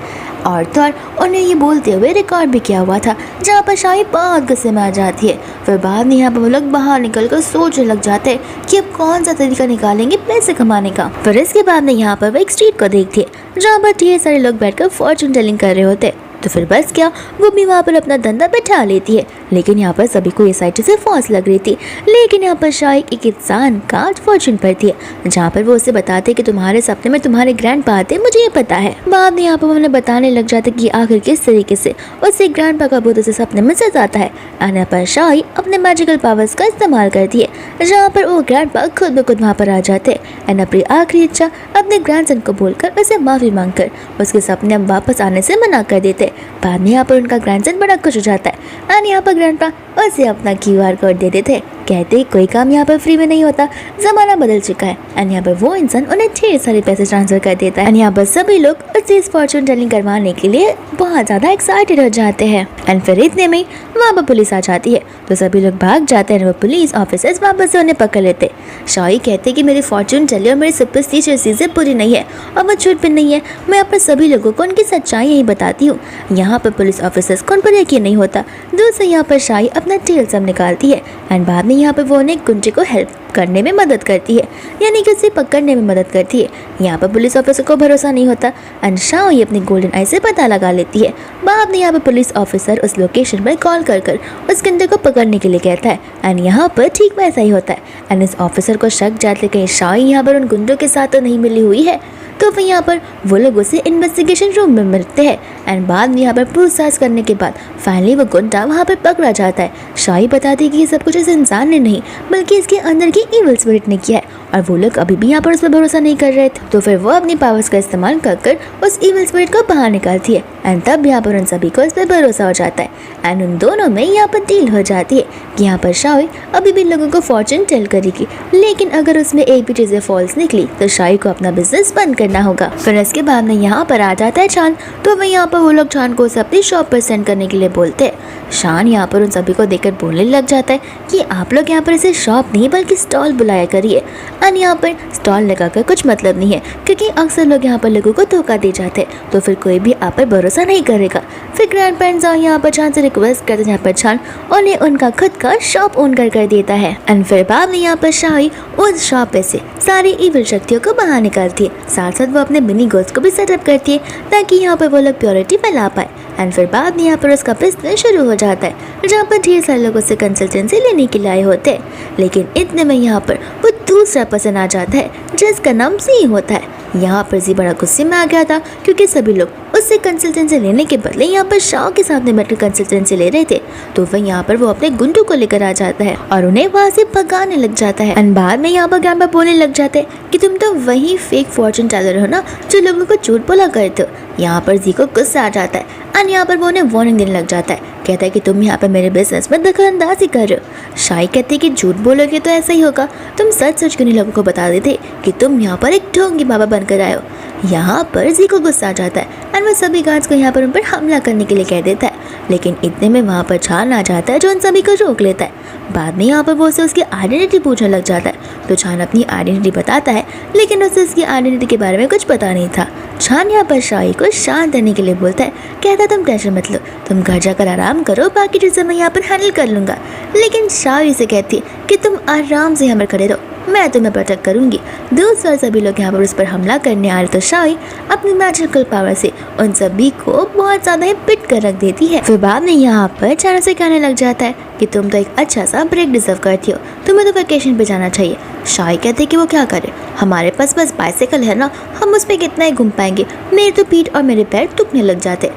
और तो और उन्हें ये बोलते हुए रिकॉर्ड भी किया हुआ था, जहाँ पर शाही बहुत गुस्से में आ जाती है। फिर बाद में यहाँ पर वो लोग बाहर निकल कर सोचने लग जाते हैं कि अब कौन सा तरीका निकालेंगे पैसे कमाने का। फिर इसके बाद में यहाँ पर वो एक स्ट्रीट को देखती है, जहाँ पर ढेर सारे लोग बैठकर फॉर्चून टेलिंग कर रहे होते। तो फिर बस क्या, वो भी वहाँ पर अपना धंधा बैठा लेती है। लेकिन यहाँ पर सभी को ये साइड से फॉल्स लग रही थी। लेकिन यहाँ पर शाही एक इंसान का फॉर्चून पड़ती है, जहाँ पर वो उसे बताते कि तुम्हारे सपने में तुम्हारे ग्रैंडपा आते, मुझे ये पता है। बाद में यहाँ पर वो उन्हें बताने लग जाते कि आखिर किस तरीके से उससे ग्रैंडपा का भूत उसे सपने में सताता है। यहाँ पर शाही अपने मैजिकल पावर्स का इस्तेमाल करती है, जहाँ पर वो ग्रैंडपा खुद ब खुद वहाँ पर आ जाते हैं। अपनी आखिरी इच्छा अपने ग्रैंडसन को बोलकर उसे माफ़ी मांगकर उसके सपने अब वापस आने से मना कर देते। बाद में यहाँ पर उनका ग्रैंडसन बड़ा खुश हो जाता है और यहाँ पर ग्रैंडपा उसे अपना QR कोड दे देते। कहते कोई काम यहाँ पर फ्री में नहीं होता, ज़माना बदल चुका है। एंड यहाँ पर वो इंसान उन्हें ढेर सारे पैसे ट्रांसफर कर देता है। एंड यहाँ पर सभी लोग उससे इस फॉर्चून टेलिंग करवाने के लिए बहुत ज़्यादा एक्साइटेड हो जाते हैं। एंड फिर इतने में वहाँ पर पुलिस आ जाती है, तो सभी लोग भाग जाते हैं। वो पुलिस ऑफिसर्स वापस से उन्हें पकड़ लेते। शाही कहते कि मेरी फॉर्चून टेली और मेरी सुपरस्टिशियस चीज़ें पूरी नहीं है और वो झूठ भी नहीं है, मैं यहाँ पर सभी लोगों को उनकी सच्चाई यही बताती हूँ। यहाँ पर पुलिस ऑफिसर्स को उन पर यकीन नहीं होता। दूर से यहाँ पर शाही अपना टेल सब निकालती है एंड बाद में यहाँ पर वो उन्हें गुंजे को हेल्प करने में मदद करती है, यानी कि उसे पकड़ने में मदद करती है। यहाँ पर पुलिस ऑफिसर को भरोसा नहीं होता एंड शाही अपनी गोल्डन आई से पता लगा लेती है। बाद में यहाँ पर पुलिस ऑफिसर उस लोकेशन पर कॉल कर उस गुंडे को पकड़ने के लिए कहता है एंड यहाँ पर ठीक वैसा ही होता है। एंड इस ऑफिसर को शक जाते कहीं शाही यहाँ पर उन गुंडों के साथ तो नहीं मिली हुई है। तो फिर यहाँ पर वो लोग उसे इन्वेस्टिगेशन रूम में मिलते हैं एंड बाद में यहाँ पर पूछताछ करने के बाद फाइनली वो गुंडा वहाँ पर पकड़ा जाता है। शाही बताती है कि ये सब कुछ इस इंसान ने नहीं बल्कि इसके अंदर की इविल स्पिरिट ने किया है, और वो लोग अभी भी यहाँ पर उस पर भरोसा नहीं कर रहे थे। तो फिर वो अपनी पावर्स का इस्तेमाल कर उस इविल स्पिरिट को बाहर निकालती है एंड तब यहाँ पर उन सभी को इस पर भरोसा हो जाता है एंड उन दोनों में यहाँ पर डील हो जाती है कि यहाँ पर शाही अभी भी लोगों को फॉर्चून टेल करेगी, लेकिन अगर उसमें एक भी चीज़ें फॉल्स निकली तो शाही को अपना बिजनेस बंद करना होगा। फिर इसके बाद में यहाँ पर आ जाता है चांद। तो वह यहाँ पर वो लोग चांद को अपनी शॉप पर सेंड करने के लिए बोलते हैं। शान यहाँ पर उन सभी को देखकर बोलने लग जाता है कि आप लोग यहाँ पर इसे शॉप नहीं बल्कि स्टॉल बुलाया करिए। और यहाँ पर स्टॉल लगाकर कुछ मतलब नहीं है, क्योंकि अक्सर लोग यहाँ पर लोगों को धोखा दे जाते हैं, तो फिर कोई भी आप पर भरोसा नहीं करेगा। फिर ग्रैंड पेरेंट्स यहाँ पर चांद से रिक्वेस्ट करते हैं, यहाँ पर चांद उन्हें उनका खुद का शॉप ओन कर देता है। एंड फिर बाद में यहाँ पर शाही उस शॉप पे से सारी इविल शक्तियों को बाहर निकालती है, साथ साथ वो अपने मिनी गोल्स को भी सेटअप करती है ताकि यहाँ पर वो लोग प्योरिटी फैला पाए। एंड फिर बाद में यहाँ पर उसका बिजनेस शुरू हो जाता है, जहाँ पर ढेर सारे लोग उससे कंसल्टेंसी लेने के लिए आए होते हैं। लेकिन इतने में यहाँ पर वो दूसरा पर्सन आ जाता है जिसका नाम सी होता है। यहाँ पर जी बड़ा गुस्से में आ गया था, क्योंकि सभी लोग उससे कंसल्टेंसी लेने के बदले यहाँ पर शाह के सामने बैठकर कंसल्टेंसी ले रहे थे। तो वह यहाँ पर वो अपने गुंडों को लेकर आ जाता है और उन्हें वहाँ से भगाने लग जाता है। एंड बाद में यहाँ पर ग्रैंडपा बोलने लग जाते हैं कि तुम तो वही फेक फॉर्चून टेलर हो ना जो लोगों को झूठ बोला करते हो। यहाँ पर जी को गुस्सा आ जाता है एंड यहाँ पर वो उन्हें वार्निंग देने लग जाता है। कहता है कि तुम यहाँ पर मेरे बिजनेस में दखल अंदाजी कर रहे हो। शाही कहती है कि झूठ बोलोगे तो ऐसा ही होगा, तुम सच सच क्यों नहीं लोगों को बता देते कि तुम यहाँ पर एक ढोंगी बाबा बनकर आए हो। यहाँ पर जी को गुस्सा आ जाता है एंड वो सभी गार्ड्स को यहाँ पर उन पर हमला करने के लिए कह देता है, लेकिन इतने में वहाँ पर छान आ जाता है जो उन सभी को रोक लेता है। बाद में यहाँ पर वो उसे उसकी आइडेंटिटी पूछने लग जाता है, तो छान अपनी आइडेंटिटी बताता है, लेकिन उसे उसकी आइडेंटिटी के बारे में कुछ पता नहीं था। छान यहाँ पर शाही को शांत रहने के लिए बोलता है, कहता तुम टेंशन मत लो, तुम घर जाकर आराम करो, बाकी चीज़ें मैं यहाँ पर हैंडल कर लूँगा। लेकिन शाही से कहती है कि तुम आराम से यहाँ पर खड़े रहो, मैं तुम्हें प्रोटेक्ट करूंगी। दूसरे सभी लोग यहाँ पर उस पर हमला करने आ रहे तो शाही अपनी मैजिकल पावर से उन सभी को बहुत ज़्यादा ही पिट कर रख देती है। फिर बाद में यहाँ पर चारों से कहने लग जाता है कि तुम तो एक अच्छा सा ब्रेक डिजर्व करती हो, तुम्हें तो वेकेशन पे जाना चाहिए। शाही कहते कि वो क्या करे, हमारे पास बस बाइसाइकिल है ना, हम उस पर कितना ही घूम पाएंगे, मेरी तो पीठ और मेरे पैर दुखने लग जाते।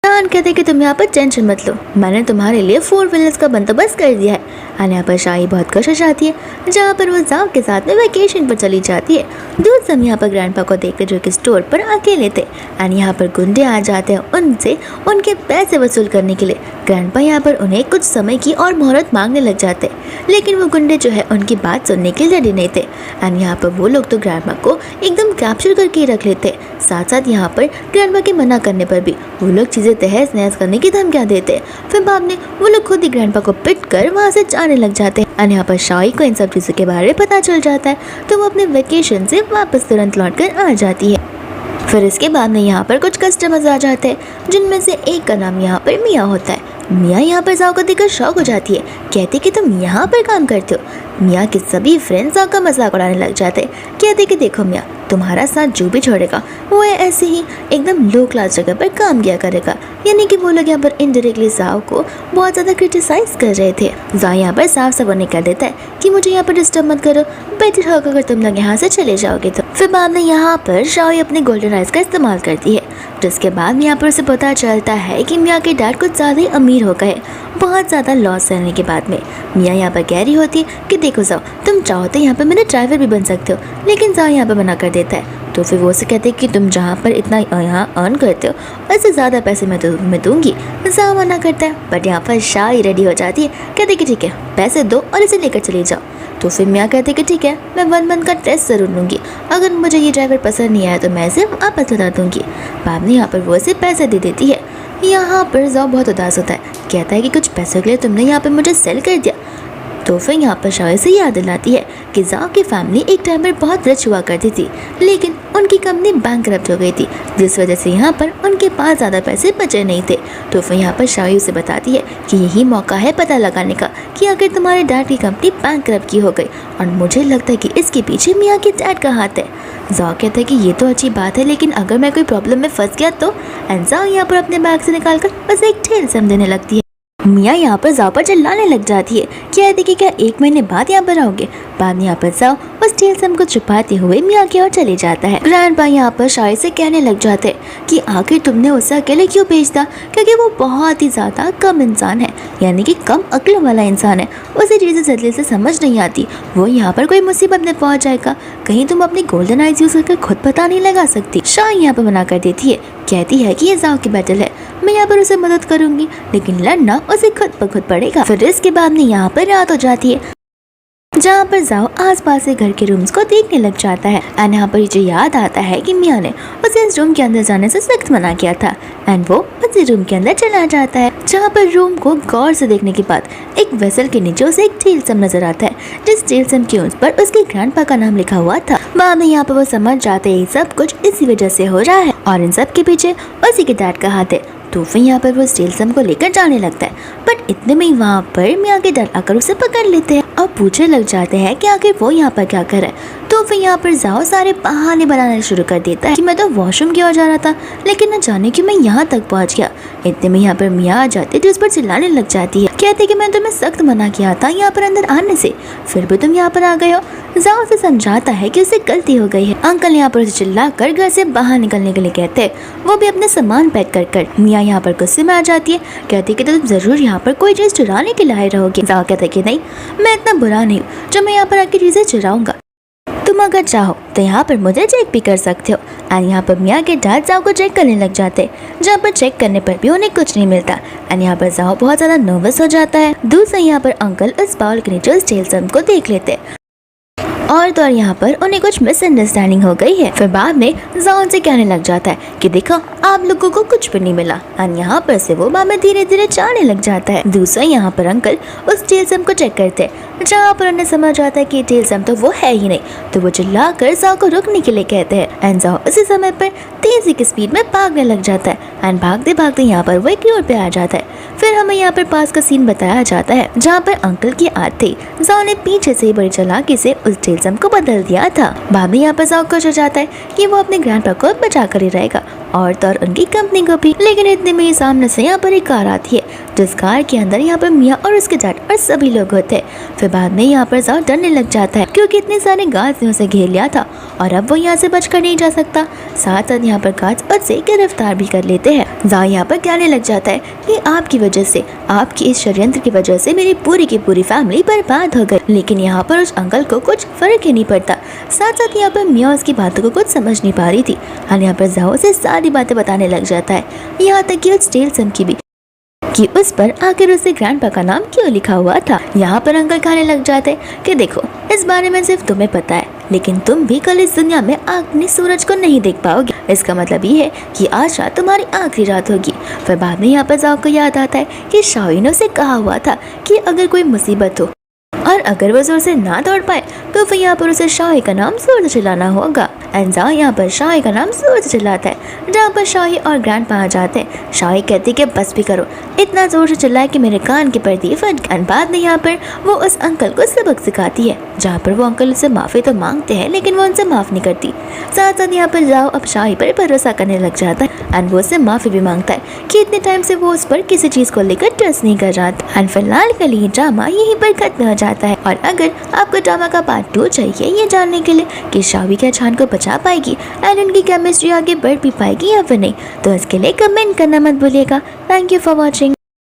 छान कहते कि तुम यहाँ पर टेंशन मत लो, मैंने तुम्हारे लिए 4 व्हीलर्स का बंदोबस्त कर दिया है। और यहाँ पर शाही बहुत खुश हो जाती है, जहाँ पर वो जाओ के साथ में वेकेशन पर चली जाती है। दूसरे हम यहाँ पर ग्रैंडपा को देखते जो कि स्टोर पर अकेले थे एंड यहाँ पर गुंडे आ जाते हैं उनसे उनके पैसे वसूल करने के लिए। ग्रैंडपा यहाँ पर उन्हें कुछ समय की और मोहलत मांगने लग जाते, लेकिन वो गुंडे जो है उनकी बात सुनने के लिए रेडी नहीं थे एंड यहाँ पर वो लोग तो ग्रैंडपा को एकदम कैप्चर करके रख लेते। साथ साथ यहाँ पर ग्रैंडपा के मना करने पर भी वो लोग चीज़ें तहस नहस करने की धमकियाँ देते। फिर बाद में वो लोग खुद ही ग्रैंडपा को पिट कर वहाँ से जाने लग जाते हैं। यहाँ पर शाही को इन सब चीज़ों के बारे में पता चल जाता है, तो वो अपने वेकेशन से वापस तुरंत लौट कर आ जाती है। फिर इसके बाद में यहाँ पर कुछ कस्टमर्स आ जाते हैं, जिनमें से एक का नाम यहाँ पर मिया होता है। मिया यहाँ पर जाओ को देखकर शौक हो जाती है, कहती कि तुम यहाँ पर काम करते हो। मिया के सभी फ्रेंड्स जाओ का मजाक उड़ाने लग जाते, कहते कि देखो मिया, तुम्हारा साथ जो भी छोड़ेगा वो ऐसे ही एकदम लो क्लास जगह पर काम किया करेगा। यानी कि वो लोग यहाँ पर इनडायरेक्टली जाओ को बहुत ज़्यादा क्रिटिसाइज कर रहे थे। जाओ यहाँ पर साफ साफ उन्हें कह देता है कि मुझे यहाँ पर डिस्टर्ब मत करो, बेटर होगा अगर तुम लोग यहाँ से चले जाओगे तो। फिर बाद में यहाँ पर शाही अपने गोल्डन आइज का इस्तेमाल करती है, जिसके बाद यहाँ पर उसे पता चलता है कि मिया के डैड कुछ ज़्यादा ही अमीर हो गए, बहुत ज़्यादा लॉस सहने के बाद में। मिया यहाँ पर कह रही होती है कि देखो जाओ, तुम चाहो तो यहाँ पर मेरे ड्राइवर भी बन सकते हो, लेकिन जाओ यहाँ पर मना कर देता है। तो फिर वो उसे कहते हैं कि तुम जहाँ पर इतना यहाँ अर्न करते हो उससे ज़्यादा पैसे मैं तुम्हें दूंगी। जाओ मना करता है, बट यहाँ पर शाही रेडी हो जाती है, कहते कि ठीक है पैसे दो और इसे लेकर चले जाओ। तो फिर मियाँ कहते कि ठीक है, मैं 1 मंथ का टेस्ट ज़रूर लूँगी, अगर मुझे ये ड्राइवर पसंद नहीं आया तो मैं इसे वापस लौटा दूँगी। बाद में यहाँ पर वो इसे पैसे दे देती है। यहाँ पर जाओ बहुत उदास होता है, कहता है कि कुछ पैसों के लिए तुमने यहाँ पर मुझे सेल कर दिया। तो फिर यहाँ पर शाही से याद दिलाती है कि जाओ की फैमिली एक टाइम पर बहुत रिच हुआ करती थी, लेकिन उनकी कंपनी बैंकरप्ट हो गई थी, जिस वजह से यहाँ पर उनके पास ज़्यादा पैसे बचे नहीं थे। तो फिर यहाँ पर शाही उसे बताती है कि यही मौका है पता लगाने का कि अगर तुम्हारे डैड की कंपनी बैंकरप्ट की हो गई, और मुझे लगता है कि इसके पीछे मियाँ के डैड का हाथ है। जाओ कहता है कि ये तो अच्छी बात है, लेकिन अगर मैं कोई प्रॉब्लम में फंस गया तो। एंड जाओ यहाँ पर अपने बैग से निकाल कर बस एक ठेल सम देने लगती है। मियाँ यहाँ पर जाओ पर चिल्लाने लग जाती है, कहती कि क्या 1 महीने बाद यहाँ पर आओगे। बाद में यहाँ पर जाओ उस टेल सम को छुपाते हुए मियाँ की ओर चले जाता है। ग्रैंडपा यहाँ पर शाही से कहने लग जाते हैं कि आखिर तुमने उसे अकेले क्यों भेजा, क्योंकि वो बहुत ही ज़्यादा कम इंसान है, यानी कि कम अक्ल वाला इंसान है, उसे चीज़ें जल्दी से समझ नहीं आती। वो यहाँ पर कोई मुसीबत में पहुँच जाएगा, कहीं तुम अपनी गोल्डन आइज यूज़ करके खुद पता नहीं लगा सकती। शाही यहाँ पर मना कर देती है, कहती है कि ये जाओ की बैटल है, मैं यहाँ पर उसे मदद करूंगी, लेकिन लड़ना उसे खुद ब खुद पड़ेगा। फिर इसके बाद में यहाँ पर रात हो जाती है, जहाँ पर जाओ आसपास के घर के रूम्स को देखने लग जाता है। एंड यहाँ पर ये याद आता है कि मियाँ ने उसे इस रूम के अंदर जाने से सख्त मना किया था, एंड वो उसी रूम के अंदर चला जाता है, जहाँ पर रूम को गौर से देखने के बाद एक वेसल के नीचे उसे एक टेल सम नजर आता है, जिस टेल सम के उस पर उसके ग्रैंडपा का नाम लिखा हुआ था। बाद में यहाँ पर वो समझ जाते हैं सब कुछ इसी वजह से हो रहा है, और इन सब के पीछे उसी के डैड का हाथ है। तो फिर यहाँ पर वो टेल सम को लेकर जाने लगता है, बट इतने में ही वहाँ पर मियाँ के डर आकर उसे पकड़ लेते हैं और पूछने लग जाते हैं कि आखिर वो यहाँ पर क्या कर रहा है। तो फिर यहाँ पर जाओ सारे बहाने बनाने शुरू कर देता है कि मैं तो वॉशरूम की ओर जा रहा था, लेकिन न जाने कि मैं यहाँ तक पहुँच गया। इतने में यहाँ पर मियाँ आ जाती है, जो उस पर चिल्लाने लग जाती है, कहते कि मैं तुम्हें सख्त मना किया था यहाँ पर अंदर आने से, फिर भी तुम यहाँ पर आ गए हो। जाओ उसे समझाता है कि उसे गलती हो गई है। अंकल यहाँ पर उसे चिल्ला कर घर से बाहर निकलने के लिए कहते हैं, वो भी अपने सामान पैक कर कर। मियाँ यहाँ पर गुस्से में आ जाती है, कहती कि तुम जरूर यहाँ पर कोई चीज़ चुराने के लिए आए रहोगे। जाओ कहता है कि नहीं, मैं इतना बुरा नहीं हूँ जो मैं यहाँ पर आके चीज़ें चुराऊंगा। तुम अगर चाहो तो यहाँ पर मुझे चेक भी कर सकते हो। एंड यहाँ पर मिया के डैड जाओ को चेक करने लग जाते, जहाँ पर चेक करने पर भी उन्हें कुछ नहीं मिलता। एंड यहाँ पर जाओ बहुत ज्यादा नर्वस हो जाता है। दूसरा यहाँ पर अंकल इस बाउल के नीचे उस टेल्सम को देख लेते और तो और यहाँ पर उन्हें कुछ मिसअंडरस्टैंडिंग हो गई है। फिर बाद में जाओ से कहने लग जाता है कि देखो आप लोगों को कुछ भी नहीं मिला। एंड यहाँ पर से वो बाद में धीरे धीरे जाने लग जाता है। दूसरा यहाँ पर अंकल उस टेल्सम को चेक करते हैं, जहाँ पर उन्हें समझ आता है कि टेल्सम तो वो है ही नहीं, तो वो चिल्लाकर जाओ को रुकने के लिए कहते हैं। एंड जाओ उसी समय पर तेजी की स्पीड में भागने लग जाता है। एंड भागते भागते यहाँ पर वो एक रोड पे आ जाता है। फिर हमें यहाँ पर पास का सीन बताया जाता है, जहाँ पर अंकल की आदत थी जाओ ने पीछे से बड़ी चालाकी से उस टेल्सम को बदल दिया था। बाद में यहाँ पर जाओ को हो जाता है कि वो अपने ग्रैंडपा को बचा कर ही रहेगा और तो और उनकी कंपनी को भी। लेकिन इतने में ही सामने से यहाँ पर एक कार आती है, जिस कार के अंदर यहाँ पर मिया और उसके डैड और सभी लोग होते हैं। फिर बाद में यहाँ पर जाओ डरने लग जाता है, क्योंकि इतने सारे गार्ड्स ने उसे घेर लिया था और अब वो यहाँ से बच कर नहीं जा सकता। साथ साथ यहाँ पर गार्ड्स उसे गिरफ्तार भी कर लेते हैं। जाओ यहाँ पर कहने लग जाता है कि आपकी वजह से, आपकी इस षड्यंत्र की वजह से मेरी पूरी की पूरी फैमिली बर्बाद हो गई। लेकिन यहाँ पर उस अंकल को कुछ फर्क ही नहीं पड़ता। साथ साथ यहाँ पर मिया उसकी बातों को कुछ समझ नहीं पा रही थी। और यहाँ पर जाओ से सारी बातें बताने लग जाता है, यहाँ तक कि उस टेल्सम की भी, कि उस पर आखिर उसे ग्रैंडपा का नाम क्यों लिखा हुआ था। यहाँ पर अंकल कहने लग जाते कि देखो इस बारे में सिर्फ तुम्हें पता है, लेकिन तुम भी कल इस दुनिया में अपने सूरज को नहीं देख पाओगे। इसका मतलब ये है कि आज रात तुम्हारी आखिरी रात होगी। फिर बाद में यहाँ पर जाओ को याद आता है कि शाओ ने उसे कहा हुआ था कि अगर कोई मुसीबत हो और अगर वो जोर से ना दौड़ पाए तो फिर यहाँ पर उसे शाही का नाम जोर से चिल्लाना होगा। एंड जाओ यहाँ पर शाही का नाम जोर से चिल्लाता है, जहाँ पर शाही और ग्रैंडपा आ जाते हैं। शाही कहती कि बस भी करो, इतना जोर से चिल्लाए कि मेरे कान की पर्दी फट गई। एंड बाद में यहाँ पर वो उस अंकल को सबक सिखाती है, जहाँ पर वो अंकल उससे माफ़ी तो मांगते हैं लेकिन वो उनसे माफ़ नहीं करती। साथ साथ यहाँ पर जाओ अब शाही पर भरोसा करने लग जाता है एंड वो उससे माफ़ी भी मांगता है कि इतने टाइम से वो उस पर किसी चीज़ को लेकर ट्रस्ट नहीं कर रहा था। एंड फिलहाल के लिए ड्रामा यहीं पर खत्म हो जाता है। और अगर आपको ड्रामा का पार्ट 2 चाहिए ये जानने के लिए कि शावी क्या छान को बचा पाएगी एंड उनकी केमिस्ट्री आगे बढ़ भी पाएगी या फिर नहीं, तो इसके लिए कमेंट करना मत भूलिएगा। Thank you for watching.